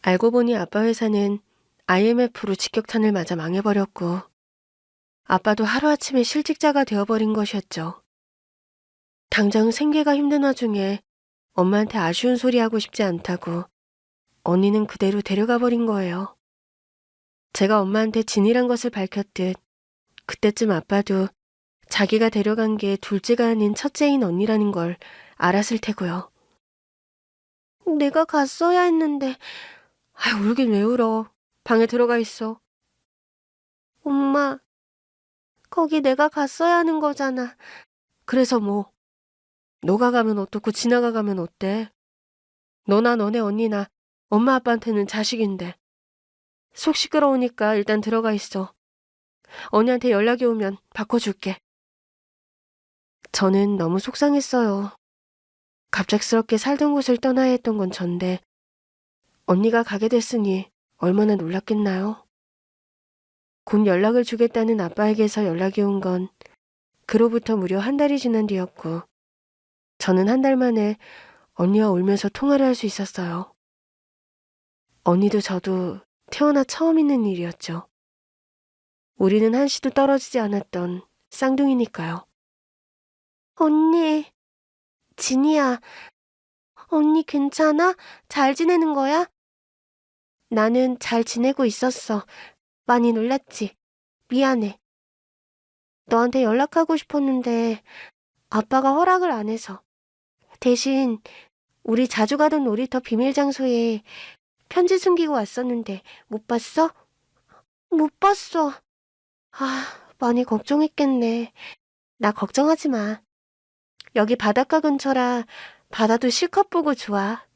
알고 보니 아빠 회사는 IMF로 직격탄을 맞아 망해버렸고 아빠도 하루아침에 실직자가 되어버린 것이었죠. 당장 생계가 힘든 와중에 엄마한테 아쉬운 소리 하고 싶지 않다고 언니는 그대로 데려가 버린 거예요. 제가 엄마한테 진이란 것을 밝혔듯 그때쯤 아빠도 자기가 데려간 게 둘째가 아닌 첫째인 언니라는 걸 알았을 테고요. 내가 갔어야 했는데. 울긴 왜 울어. 방에 들어가 있어. 엄마, 거기 내가 갔어야 하는 거잖아. 그래서 뭐? 너가 가면 어떻고 지나가 가면 어때? 너나 너네 언니나 엄마 아빠한테는 자식인데. 속 시끄러우니까 일단 들어가 있어. 언니한테 연락이 오면 바꿔줄게. 저는 너무 속상했어요. 갑작스럽게 살던 곳을 떠나야 했던 건 전데 언니가 가게 됐으니 얼마나 놀랐겠나요? 곧 연락을 주겠다는 아빠에게서 연락이 온 건 그로부터 무려 한 달이 지난 뒤였고 저는 한 달 만에 언니와 울면서 통화를 할 수 있었어요. 언니도 저도 태어나 처음 있는 일이었죠. 우리는 한시도 떨어지지 않았던 쌍둥이니까요. 언니, 진이야. 언니 괜찮아? 잘 지내는 거야? 나는 잘 지내고 있었어. 많이 놀랐지? 미안해. 너한테 연락하고 싶었는데 아빠가 허락을 안 해서. 대신 우리 자주 가던 놀이터 비밀 장소에 편지 숨기고 왔었는데 못 봤어? 못 봤어. 많이 걱정했겠네. 나 걱정하지 마. 여기 바닷가 근처라 바다도 실컷 보고 좋아.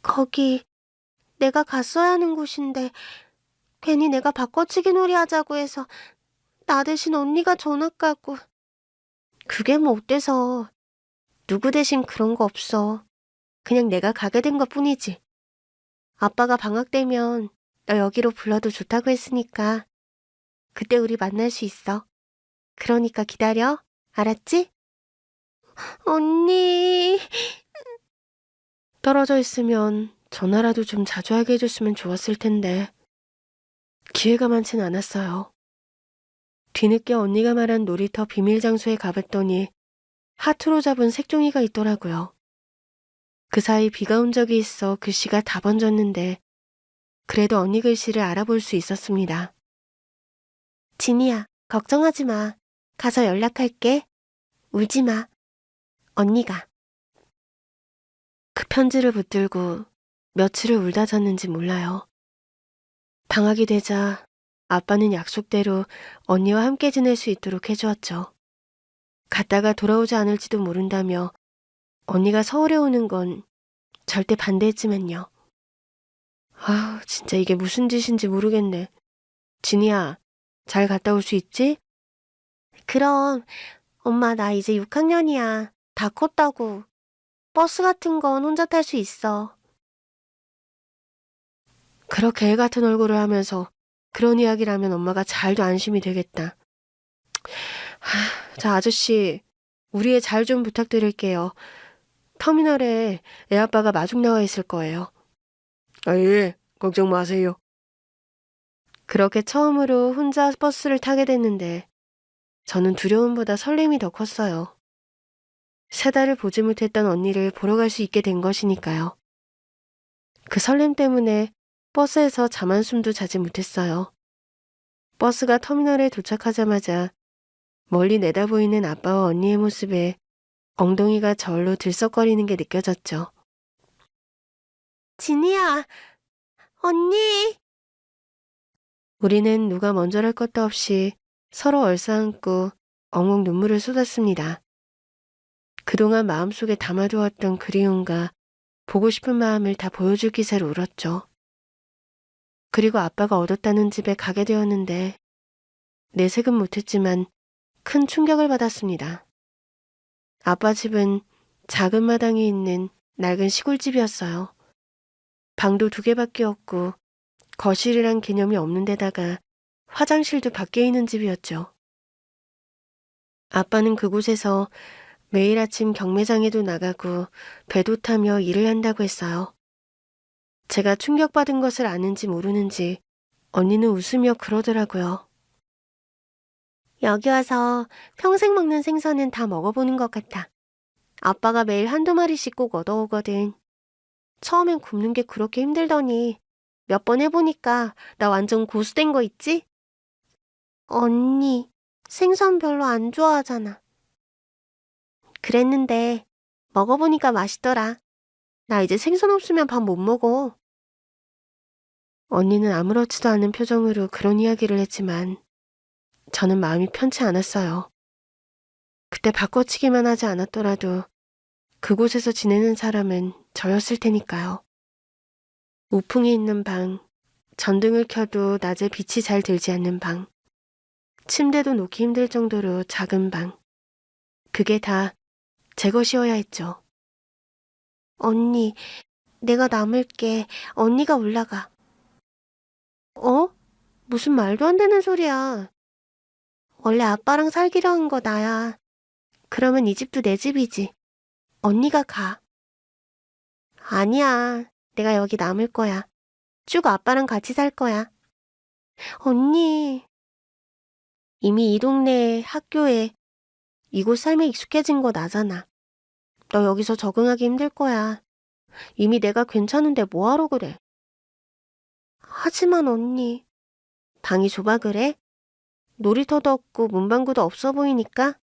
거기 내가 갔어야 하는 곳인데 괜히 내가 바꿔치기 놀이 하자고 해서 나 대신 언니가 전학 가고. 그게 뭐 어때서. 누구 대신 그런 거 없어. 그냥 내가 가게 된 것뿐이지. 아빠가 방학 되면 너 여기로 불러도 좋다고 했으니까 그때 우리 만날 수 있어. 그러니까 기다려. 알았지? 언니. 떨어져 있으면 전화라도 좀 자주 하게 해줬으면 좋았을 텐데 기회가 많진 않았어요. 뒤늦게 언니가 말한 놀이터 비밀 장소에 가봤더니 하트로 잡은 색종이가 있더라고요. 그 사이 비가 온 적이 있어 글씨가 다 번졌는데 그래도 언니 글씨를 알아볼 수 있었습니다. 진이야, 걱정하지 마. 가서 연락할게. 울지 마. 언니가. 그 편지를 붙들고 며칠을 울다 잤는지 몰라요. 방학이 되자 아빠는 약속대로 언니와 함께 지낼 수 있도록 해주었죠. 갔다가 돌아오지 않을지도 모른다며 언니가 서울에 오는 건 절대 반대했지만요. 아, 진짜 이게 무슨 짓인지 모르겠네. 진이야, 잘 갔다 올 수 있지? 그럼, 엄마 나 이제 6학년이야. 다 컸다고. 버스 같은 건 혼자 탈 수 있어. 그렇게 애 같은 얼굴을 하면서 그런 이야기를 하면 엄마가 잘도 안심이 되겠다. 자, 아저씨, 우리 애 잘 좀 부탁드릴게요. 터미널에 애 아빠가 마중 나와 있을 거예요. 아, 예, 걱정 마세요. 그렇게 처음으로 혼자 버스를 타게 됐는데 저는 두려움보다 설렘이 더 컸어요. 3달을 보지 못했던 언니를 보러 갈 수 있게 된 것이니까요. 그 설렘 때문에 버스에서 잠 한숨도 자지 못했어요. 버스가 터미널에 도착하자마자 멀리 내다보이는 아빠와 언니의 모습에 엉덩이가 절로 들썩거리는 게 느껴졌죠. 진이야, 언니! 우리는 누가 먼저랄 것도 없이 서로 얼싸안고 엉엉 눈물을 쏟았습니다. 그동안 마음속에 담아두었던 그리움과 보고 싶은 마음을 다 보여줄 기세로 울었죠. 그리고 아빠가 얻었다는 집에 가게 되었는데 내색은 못했지만 큰 충격을 받았습니다. 아빠 집은 작은 마당이 있는 낡은 시골집이었어요. 방도 2개밖에 없고 거실이란 개념이 없는 데다가 화장실도 밖에 있는 집이었죠. 아빠는 그곳에서 매일 아침 경매장에도 나가고 배도 타며 일을 한다고 했어요. 제가 충격받은 것을 아는지 모르는지 언니는 웃으며 그러더라고요. 여기 와서 평생 먹는 생선은 다 먹어보는 것 같아. 아빠가 매일 1~2마리씩 꼭 얻어오거든. 처음엔 굽는 게 그렇게 힘들더니 몇 번 해보니까 나 완전 고수된 거 있지? 언니, 생선 별로 안 좋아하잖아. 그랬는데 먹어보니까 맛있더라. 나 이제 생선 없으면 밥 못 먹어. 언니는 아무렇지도 않은 표정으로 그런 이야기를 했지만 저는 마음이 편치 않았어요. 그때 바꿔치기만 하지 않았더라도 그곳에서 지내는 사람은 저였을 테니까요. 우풍이 있는 방, 전등을 켜도 낮에 빛이 잘 들지 않는 방, 침대도 놓기 힘들 정도로 작은 방. 그게 다 제 것이어야 했죠. 언니, 내가 남을게. 언니가 올라가. 어? 무슨 말도 안 되는 소리야. 원래 아빠랑 살기로 한 거 나야. 그러면 이 집도 내 집이지. 언니가 가. 아니야. 내가 여기 남을 거야. 쭉 아빠랑 같이 살 거야. 언니. 이미 이 동네에, 학교에, 이곳 삶에 익숙해진 거 나잖아. 너 여기서 적응하기 힘들 거야. 이미 내가 괜찮은데 뭐하러 그래. 하지만 언니, 방이 좁아 그래? 놀이터도 없고 문방구도 없어 보이니까?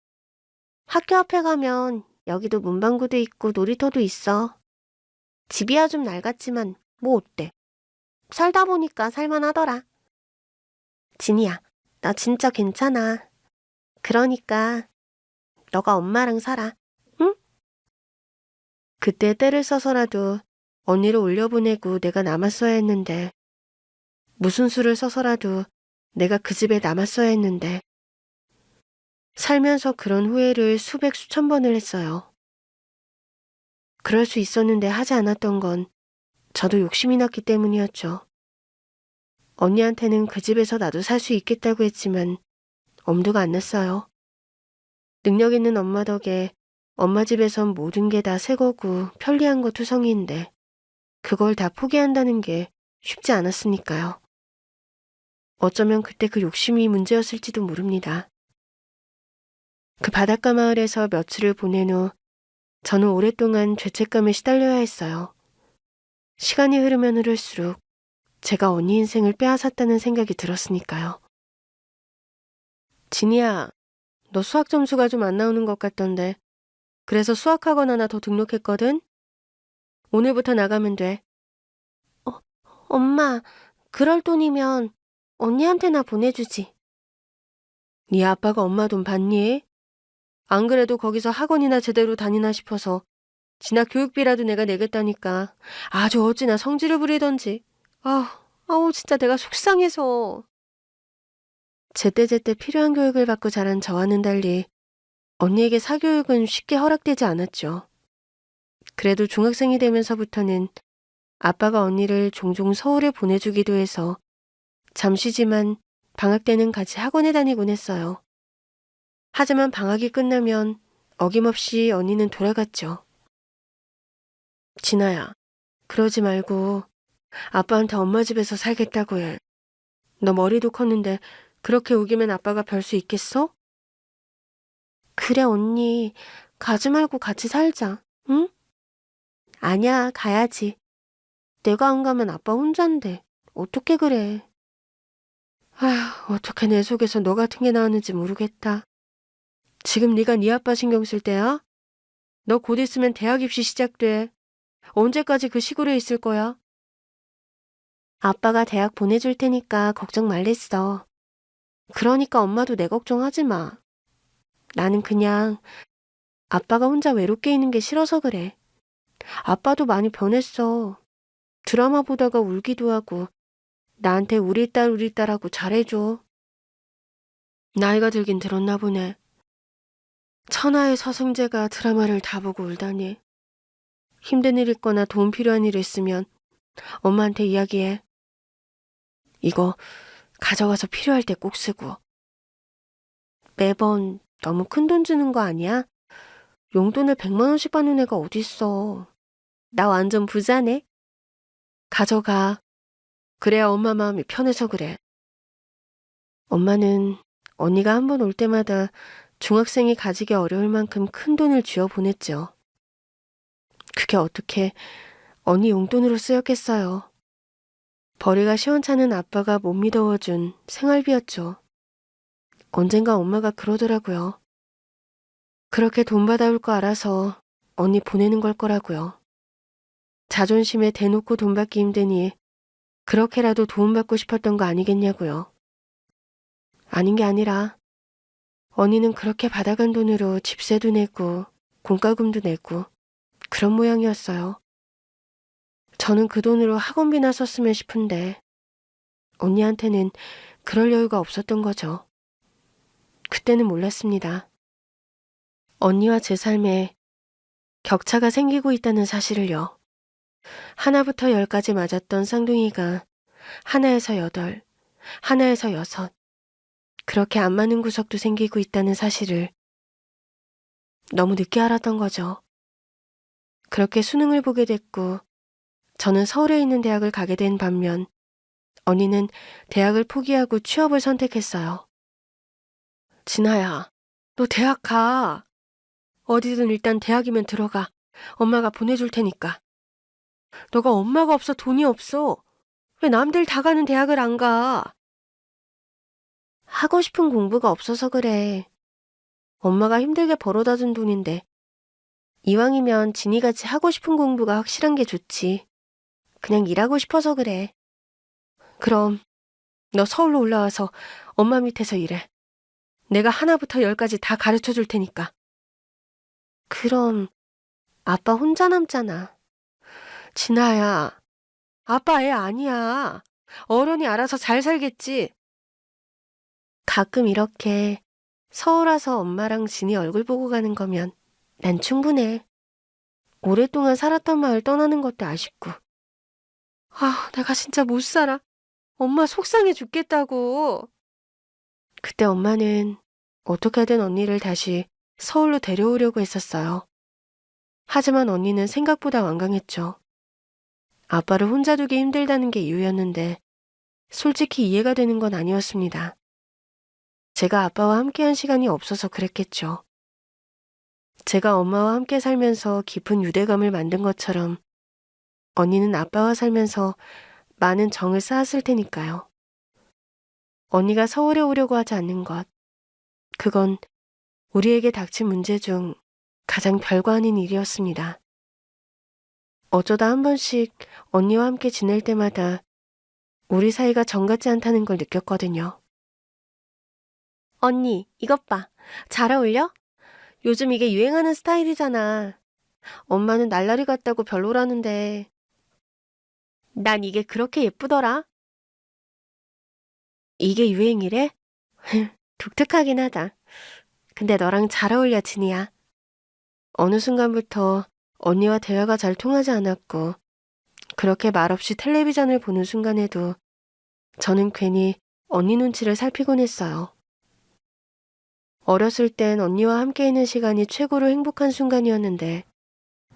학교 앞에 가면 여기도 문방구도 있고 놀이터도 있어. 집이야 좀 낡았지만 뭐 어때? 살다 보니까 살만하더라. 진이야, 나 진짜 괜찮아. 그러니까 너가 엄마랑 살아. 응? 그때 때를 써서라도 언니를 올려보내고 내가 남았어야 했는데 무슨 수를 써서라도 내가 그 집에 남았어야 했는데 살면서 그런 후회를 수백 수천 번을 했어요. 그럴 수 있었는데 하지 않았던 건 저도 욕심이 났기 때문이었죠. 언니한테는 그 집에서 나도 살 수 있겠다고 했지만 엄두가 안 났어요. 능력 있는 엄마 덕에 엄마 집에선 모든 게 다 새 거고 편리한 거 투성이인데 그걸 다 포기한다는 게 쉽지 않았으니까요. 어쩌면 그때 그 욕심이 문제였을지도 모릅니다. 그 바닷가 마을에서 며칠을 보낸 후 저는 오랫동안 죄책감에 시달려야 했어요. 시간이 흐르면 흐를수록 제가 언니 인생을 빼앗았다는 생각이 들었으니까요. 진이야, 너 수학 점수가 좀 안 나오는 것 같던데. 그래서 수학학원 하나 더 등록했거든? 오늘부터 나가면 돼. 엄마, 그럴 돈이면 언니한테나 보내주지. 네 아빠가 엄마 돈 받니? 안 그래도 거기서 학원이나 제대로 다니나 싶어서 진학 교육비라도 내가 내겠다니까 아주 어찌나 성질을 부리던지. 아우 진짜 내가 속상해서. 제때제때 필요한 교육을 받고 자란 저와는 달리 언니에게 사교육은 쉽게 허락되지 않았죠. 그래도 중학생이 되면서부터는 아빠가 언니를 종종 서울에 보내주기도 해서 잠시지만 방학 때는 같이 학원에 다니곤 했어요. 하지만 방학이 끝나면 어김없이 언니는 돌아갔죠. 진아야, 그러지 말고 아빠한테 엄마 집에서 살겠다고 해. 너 머리도 컸는데 그렇게 우기면 아빠가 별 수 있겠어? 그래 언니, 가지 말고 같이 살자, 응? 아니야, 가야지. 내가 안 가면 아빠 혼잔데 어떻게 그래. 아휴, 어떻게 내 속에서 너 같은 게 나왔는지 모르겠다. 지금 네가 네 아빠 신경 쓸 때야? 너 곧 있으면 대학 입시 시작돼. 언제까지 그 시골에 있을 거야? 아빠가 대학 보내줄 테니까 걱정 말랬어. 그러니까 엄마도 내 걱정하지 마. 나는 그냥 아빠가 혼자 외롭게 있는 게 싫어서 그래. 아빠도 많이 변했어. 드라마 보다가 울기도 하고 나한테 우리 딸 하고 잘해줘. 나이가 들긴 들었나 보네. 천하의 서승재가 드라마를 다 보고 울다니. 힘든 일 있거나 도움 필요한 일 있으면 엄마한테 이야기해. 이거 가져가서 필요할 때 꼭 쓰고. 매번 너무 큰 돈 주는 거 아니야? 용돈을 100만 원씩 받는 애가 어딨어. 나 완전 부자네. 가져가. 그래야 엄마 마음이 편해서 그래. 엄마는 언니가 한 번 올 때마다 중학생이 가지기 어려울 만큼 큰 돈을 쥐어 보냈죠. 그게 어떻게 언니 용돈으로 쓰였겠어요. 벌이가 시원찮은 아빠가 못 믿어워준 생활비였죠. 언젠가 엄마가 그러더라고요. 그렇게 돈 받아올 거 알아서 언니 보내는 걸 거라고요. 자존심에 대놓고 돈 받기 힘드니 그렇게라도 도움받고 싶었던 거 아니겠냐고요. 아닌 게 아니라 언니는 그렇게 받아간 돈으로 집세도 내고 공과금도 내고 그런 모양이었어요. 저는 그 돈으로 학원비나 썼으면 싶은데 언니한테는 그럴 여유가 없었던 거죠. 그때는 몰랐습니다. 언니와 제 삶에 격차가 생기고 있다는 사실을요. 하나부터 10까지 맞았던 쌍둥이가 하나에서 8, 하나에서 6, 그렇게 안 맞는 구석도 생기고 있다는 사실을 너무 늦게 알았던 거죠. 그렇게 수능을 보게 됐고 저는 서울에 있는 대학을 가게 된 반면 언니는 대학을 포기하고 취업을 선택했어요. 진아야, 너 대학 가. 어디든 일단 대학이면 들어가. 엄마가 보내줄 테니까. 너가 엄마가 없어 돈이 없어. 왜 남들 다 가는 대학을 안 가? 하고 싶은 공부가 없어서 그래. 엄마가 힘들게 벌어다 준 돈인데 이왕이면 진이같이 하고 싶은 공부가 확실한 게 좋지. 그냥 일하고 싶어서 그래. 그럼 너 서울로 올라와서 엄마 밑에서 일해. 내가 하나부터 10까지 다 가르쳐 줄 테니까. 그럼 아빠 혼자 남잖아. 진아야, 아빠 애 아니야. 어른이 알아서 잘 살겠지. 가끔 이렇게 서울 와서 엄마랑 진이 얼굴 보고 가는 거면 난 충분해. 오랫동안 살았던 마을 떠나는 것도 아쉽고. 내가 진짜 못 살아. 엄마 속상해 죽겠다고. 그때 엄마는 어떻게든 언니를 다시 서울로 데려오려고 했었어요. 하지만 언니는 생각보다 완강했죠. 아빠를 혼자 두기 힘들다는 게 이유였는데 솔직히 이해가 되는 건 아니었습니다. 제가 아빠와 함께한 시간이 없어서 그랬겠죠. 제가 엄마와 함께 살면서 깊은 유대감을 만든 것처럼 언니는 아빠와 살면서 많은 정을 쌓았을 테니까요. 언니가 서울에 오려고 하지 않는 것, 그건 우리에게 닥친 문제 중 가장 별거 아닌 일이었습니다. 어쩌다 한 번씩 언니와 함께 지낼 때마다 우리 사이가 정 같지 않다는 걸 느꼈거든요. 언니, 이것 봐. 잘 어울려? 요즘 이게 유행하는 스타일이잖아. 엄마는 날라리 같다고 별로라는데 난 이게 그렇게 예쁘더라. 이게 유행이래? 독특하긴 하다. 근데 너랑 잘 어울려, 진이야. 어느 순간부터 언니와 대화가 잘 통하지 않았고 그렇게 말없이 텔레비전을 보는 순간에도 저는 괜히 언니 눈치를 살피곤 했어요. 어렸을 땐 언니와 함께 있는 시간이 최고로 행복한 순간이었는데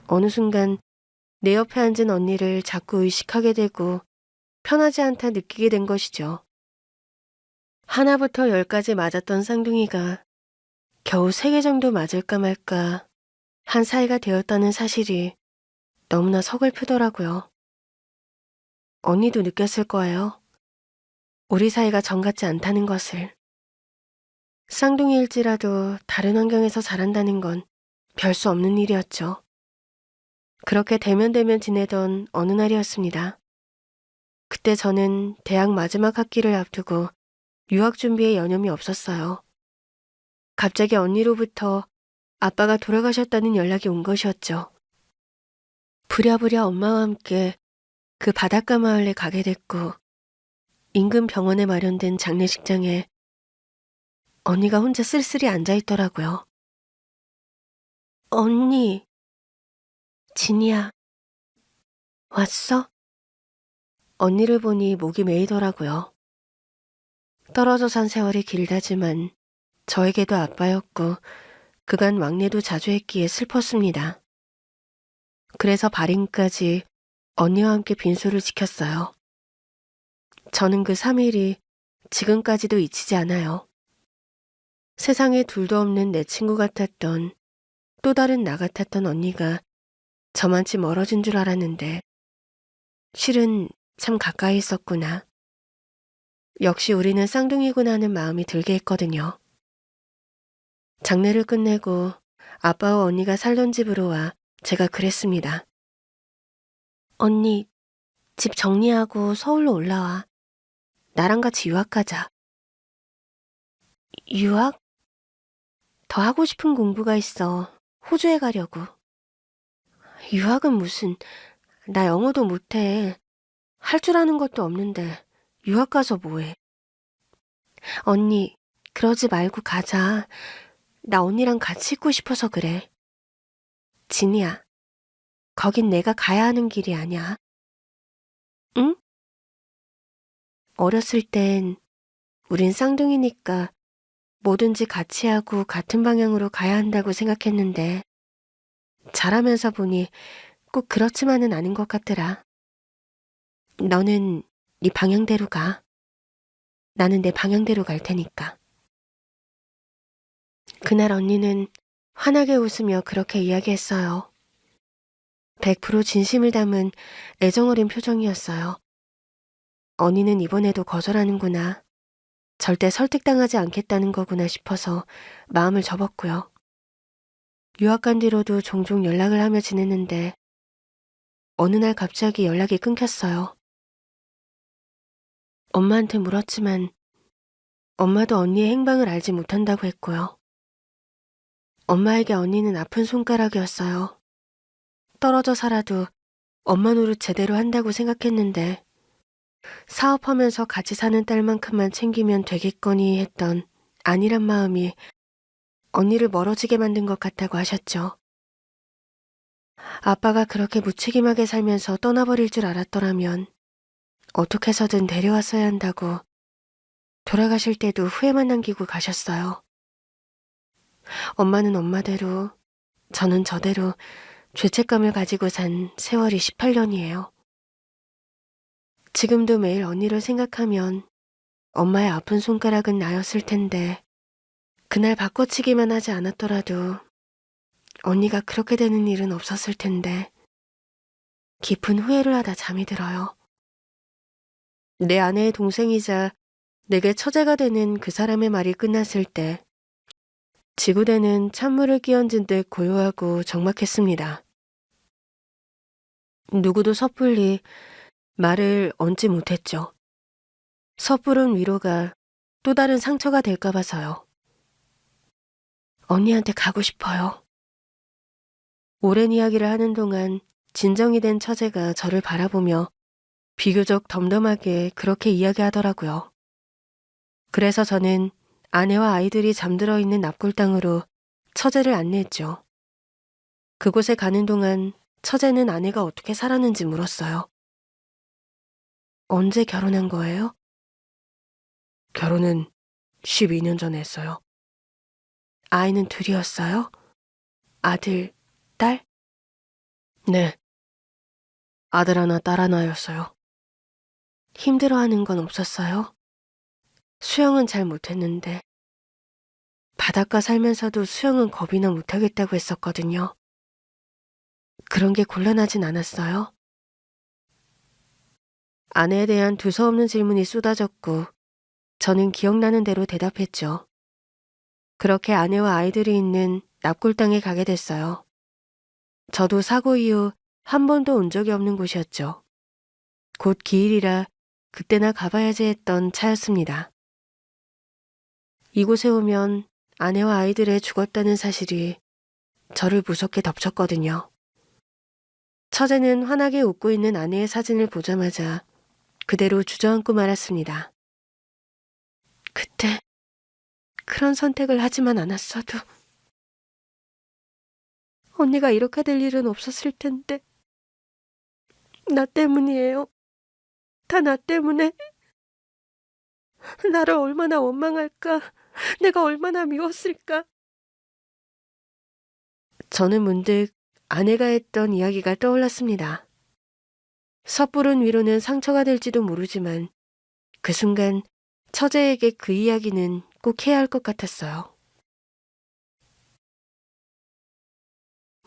어느 순간 내 옆에 앉은 언니를 자꾸 의식하게 되고 편하지 않다 느끼게 된 것이죠. 하나부터 열까지 맞았던 쌍둥이가 겨우 3개 정도 맞을까 말까 한 사이가 되었다는 사실이 너무나 서글프더라고요. 언니도 느꼈을 거예요. 우리 사이가 정 같지 않다는 것을. 쌍둥이일지라도 다른 환경에서 자란다는 건 별 수 없는 일이었죠. 그렇게 대면대면 지내던 어느 날이었습니다. 그때 저는 대학 마지막 학기를 앞두고 유학 준비에 여념이 없었어요. 갑자기 언니로부터 아빠가 돌아가셨다는 연락이 온 것이었죠. 부랴부랴 엄마와 함께 그 바닷가 마을에 가게 됐고 인근 병원에 마련된 장례식장에 언니가 혼자 쓸쓸히 앉아있더라고요. 언니, 진이야, 왔어? 언니를 보니 목이 메이더라고요. 떨어져 산 세월이 길다지만 저에게도 아빠였고 그간 왕래도 자주 했기에 슬펐습니다. 그래서 발인까지 언니와 함께 빈소를 지켰어요. 저는 그 3일이 지금까지도 잊히지 않아요. 세상에 둘도 없는 내 친구 같았던 또 다른 나 같았던 언니가 저만치 멀어진 줄 알았는데 실은 참 가까이 있었구나. 역시 우리는 쌍둥이구나 하는 마음이 들게 했거든요. 장례를 끝내고 아빠와 언니가 살던 집으로 와 제가 그랬습니다. 언니, 집 정리하고 서울로 올라와. 나랑 같이 유학 가자. 유학? 더 하고 싶은 공부가 있어. 호주에 가려고. 유학은 무슨, 나 영어도 못해. 할 줄 아는 것도 없는데 유학 가서 뭐해. 언니, 그러지 말고 가자. 나 언니랑 같이 있고 싶어서 그래. 진이야, 거긴 내가 가야 하는 길이 아니야. 응? 어렸을 땐 우린 쌍둥이니까 뭐든지 같이 하고 같은 방향으로 가야 한다고 생각했는데 자라면서 보니 꼭 그렇지만은 않은 것 같더라. 너는 네 방향대로 가. 나는 내 방향대로 갈 테니까. 그날 언니는 환하게 웃으며 그렇게 이야기했어요. 100% 진심을 담은 애정어린 표정이었어요. 언니는 이번에도 거절하는구나. 절대 설득당하지 않겠다는 거구나 싶어서 마음을 접었고요. 유학 간 뒤로도 종종 연락을 하며 지냈는데 어느 날 갑자기 연락이 끊겼어요. 엄마한테 물었지만 엄마도 언니의 행방을 알지 못한다고 했고요. 엄마에게 언니는 아픈 손가락이었어요. 떨어져 살아도 엄마 노릇 제대로 한다고 생각했는데 사업하면서 같이 사는 딸만큼만 챙기면 되겠거니 했던 아니란 마음이 언니를 멀어지게 만든 것 같다고 하셨죠. 아빠가 그렇게 무책임하게 살면서 떠나버릴 줄 알았더라면 어떻게 해서든 데려왔어야 한다고 돌아가실 때도 후회만 남기고 가셨어요. 엄마는 엄마대로, 저는 저대로 죄책감을 가지고 산 세월이 18년이에요. 지금도 매일 언니를 생각하면 엄마의 아픈 손가락은 나였을 텐데 그날 바꿔치기만 하지 않았더라도 언니가 그렇게 되는 일은 없었을 텐데 깊은 후회를 하다 잠이 들어요. 내 아내의 동생이자 내게 처제가 되는 그 사람의 말이 끝났을 때 지구대는 찬물을 끼얹은 듯 고요하고 적막했습니다. 누구도 섣불리 말을 얹지 못했죠. 섣부른 위로가 또 다른 상처가 될까 봐서요. 언니한테 가고 싶어요. 오랜 이야기를 하는 동안 진정이 된 처제가 저를 바라보며 비교적 덤덤하게 그렇게 이야기하더라고요. 그래서 저는 아내와 아이들이 잠들어 있는 납골당으로 처제를 안내했죠. 그곳에 가는 동안 처제는 아내가 어떻게 살았는지 물었어요. 언제 결혼한 거예요? 결혼은 12년 전에 했어요. 아이는 둘이었어요? 아들, 딸? 네. 아들 하나, 딸 하나였어요. 힘들어하는 건 없었어요? 수영은 잘 못했는데 바닷가 살면서도 수영은 겁이나 못하겠다고 했었거든요. 그런 게 곤란하진 않았어요? 아내에 대한 두서없는 질문이 쏟아졌고 저는 기억나는 대로 대답했죠. 그렇게 아내와 아이들이 있는 납골당에 가게 됐어요. 저도 사고 이후 한 번도 온 적이 없는 곳이었죠. 곧 기일이라 그때나 가봐야지 했던 차였습니다. 이곳에 오면 아내와 아이들의 죽었다는 사실이 저를 무섭게 덮쳤거든요. 처제는 환하게 웃고 있는 아내의 사진을 보자마자 그대로 주저앉고 말았습니다. 그때 그런 선택을 하지만 않았어도 언니가 이렇게 될 일은 없었을 텐데 나 때문이에요. 다 나 때문에. 나를 얼마나 원망할까? 내가 얼마나 미웠을까? 저는 문득 아내가 했던 이야기가 떠올랐습니다. 섣부른 위로는 상처가 될지도 모르지만 그 순간 처제에게 그 이야기는 꼭 해야 할 것 같았어요.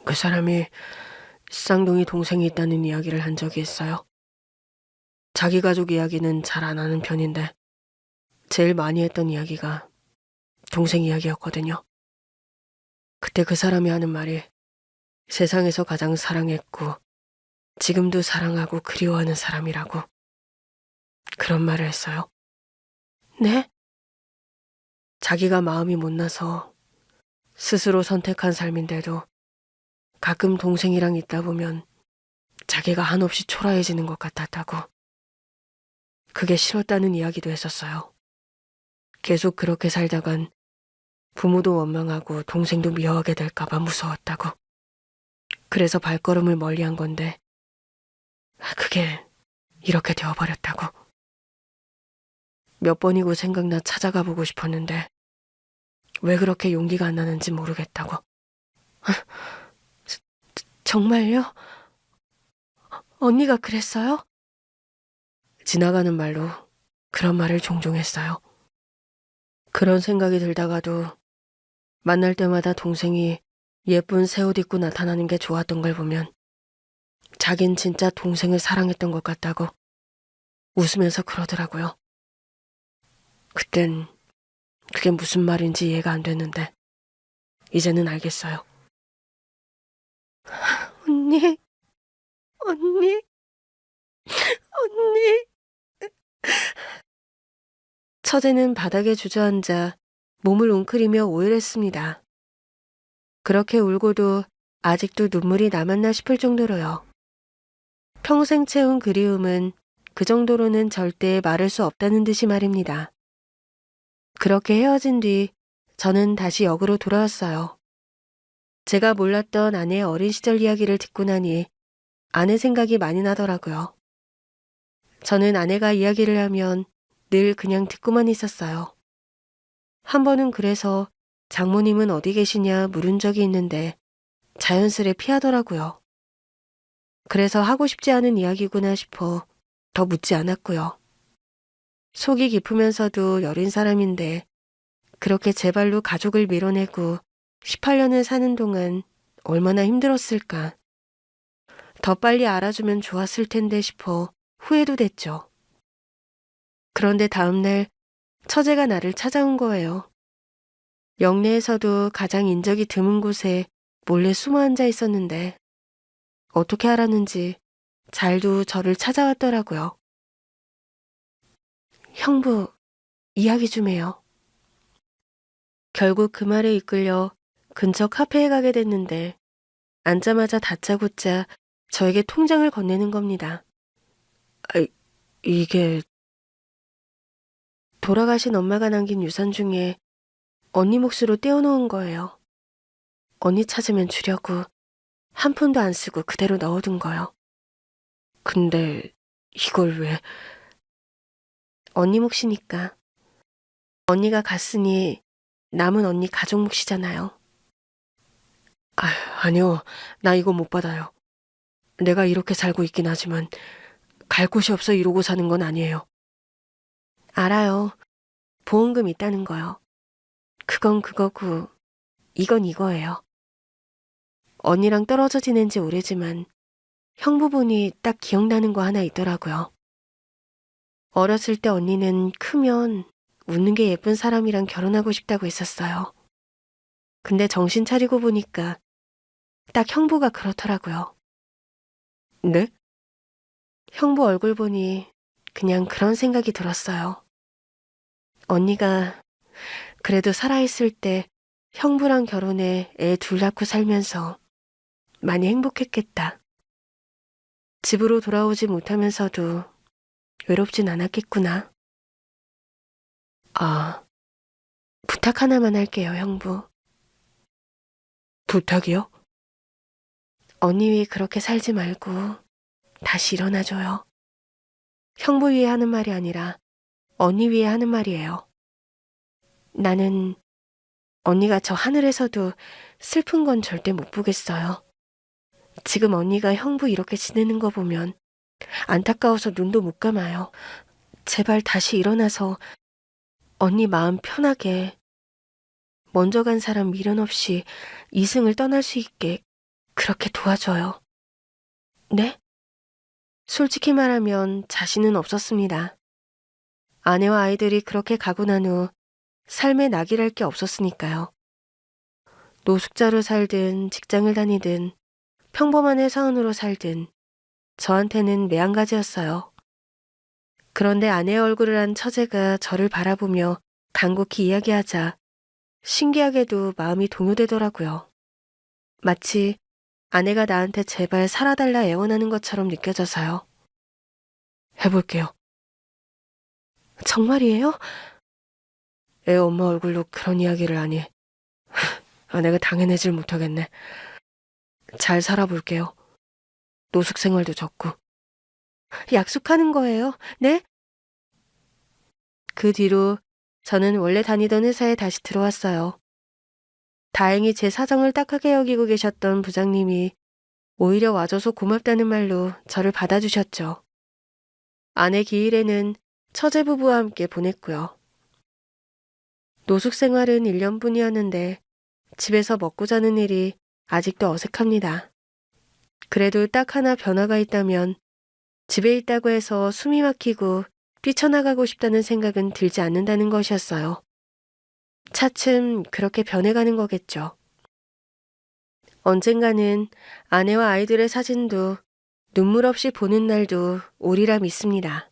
그 사람이 쌍둥이 동생이 있다는 이야기를 한 적이 있어요. 자기 가족 이야기는 잘 안 하는 편인데 제일 많이 했던 이야기가 동생 이야기였거든요. 그때 그 사람이 하는 말이 세상에서 가장 사랑했고 지금도 사랑하고 그리워하는 사람이라고 그런 말을 했어요. 네? 자기가 마음이 못나서 스스로 선택한 삶인데도 가끔 동생이랑 있다 보면 자기가 한없이 초라해지는 것 같았다고. 그게 싫었다는 이야기도 했었어요. 계속 그렇게 살다간 부모도 원망하고 동생도 미워하게 될까봐 무서웠다고. 그래서 발걸음을 멀리한 건데 그게 이렇게 되어버렸다고. 몇 번이고 생각나 찾아가 보고 싶었는데 왜 그렇게 용기가 안 나는지 모르겠다고. 정말요? 언니가 그랬어요? 지나가는 말로 그런 말을 종종 했어요. 그런 생각이 들다가도 만날 때마다 동생이 예쁜 새 옷 입고 나타나는 게 좋았던 걸 보면 자긴 진짜 동생을 사랑했던 것 같다고 웃으면서 그러더라고요. 그땐 그게 무슨 말인지 이해가 안 됐는데 이제는 알겠어요. 언니, 언니, 언니. 처제는 바닥에 주저앉아 몸을 웅크리며 오열했습니다. 그렇게 울고도 아직도 눈물이 남았나 싶을 정도로요. 평생 채운 그리움은 그 정도로는 절대 마를 수 없다는 듯이 말입니다. 그렇게 헤어진 뒤 저는 다시 역으로 돌아왔어요. 제가 몰랐던 아내의 어린 시절 이야기를 듣고 나니 아내 생각이 많이 나더라고요. 저는 아내가 이야기를 하면 늘 그냥 듣고만 있었어요. 한 번은 그래서 장모님은 어디 계시냐 물은 적이 있는데 자연스레 피하더라고요. 그래서 하고 싶지 않은 이야기구나 싶어 더 묻지 않았고요. 속이 깊으면서도 여린 사람인데 그렇게 제 발로 가족을 밀어내고 18년을 사는 동안 얼마나 힘들었을까. 더 빨리 알아주면 좋았을 텐데 싶어 후회도 됐죠. 그런데 다음날 처제가 나를 찾아온 거예요. 영내에서도 가장 인적이 드문 곳에 몰래 숨어 앉아 있었는데 어떻게 알았는지 잘도 저를 찾아왔더라고요. 형부, 이야기 좀 해요. 결국 그 말에 이끌려 근처 카페에 가게 됐는데 앉자마자 다짜고짜 저에게 통장을 건네는 겁니다. 이게 돌아가신 엄마가 남긴 유산 중에 언니 몫으로 떼어놓은 거예요. 언니 찾으면 주려고 한 푼도 안 쓰고 그대로 넣어둔 거요. 근데 이걸 왜? 언니 몫이니까. 언니가 갔으니 남은 언니 가족 몫이잖아요. 아니요. 나 이거 못 받아요. 내가 이렇게 살고 있긴 하지만 갈 곳이 없어 이러고 사는 건 아니에요. 알아요. 보험금 있다는 거요. 그건 그거고 이건 이거예요. 언니랑 떨어져 지낸 지 오래지만 형부분이 딱 기억나는 거 하나 있더라고요. 어렸을 때 언니는 크면 웃는 게 예쁜 사람이랑 결혼하고 싶다고 했었어요. 근데 정신 차리고 보니까 딱 형부가 그렇더라고요. 네? 형부 얼굴 보니 그냥 그런 생각이 들었어요. 언니가 그래도 살아있을 때 형부랑 결혼해 애 둘 낳고 살면서 많이 행복했겠다. 집으로 돌아오지 못하면서도 외롭진 않았겠구나. 부탁 하나만 할게요, 형부. 부탁이요? 언니 위해 그렇게 살지 말고 다시 일어나줘요. 형부 위해 하는 말이 아니라 언니 위해 하는 말이에요. 나는 언니가 저 하늘에서도 슬픈 건 절대 못 보겠어요. 지금 언니가 형부 이렇게 지내는 거 보면 안타까워서 눈도 못 감아요. 제발 다시 일어나서 언니 마음 편하게 먼저 간 사람 미련 없이 이승을 떠날 수 있게 그렇게 도와줘요. 네? 솔직히 말하면 자신은 없었습니다. 아내와 아이들이 그렇게 가고 난 후 삶에 낙이랄 게 없었으니까요. 노숙자로 살든 직장을 다니든 평범한 회사원으로 살든 저한테는 매한가지였어요. 그런데 아내의 얼굴을 한 처제가 저를 바라보며 간곡히 이야기하자 신기하게도 마음이 동요되더라고요. 마치 아내가 나한테 제발 살아달라 애원하는 것처럼 느껴져서요. 해볼게요. 정말이에요? 애 엄마 얼굴로 그런 이야기를 하니 아내가 당해내질 못하겠네. 잘 살아볼게요. 노숙 생활도 적고. 약속하는 거예요? 네? 그 뒤로 저는 원래 다니던 회사에 다시 들어왔어요. 다행히 제 사정을 딱하게 여기고 계셨던 부장님이 오히려 와줘서 고맙다는 말로 저를 받아주셨죠. 아내 기일에는 처제 부부와 함께 보냈고요. 노숙 생활은 1년뿐이었는데 집에서 먹고 자는 일이 아직도 어색합니다. 그래도 딱 하나 변화가 있다면 집에 있다고 해서 숨이 막히고 뛰쳐나가고 싶다는 생각은 들지 않는다는 것이었어요. 차츰 그렇게 변해가는 거겠죠. 언젠가는 아내와 아이들의 사진도 눈물 없이 보는 날도 오리라 믿습니다.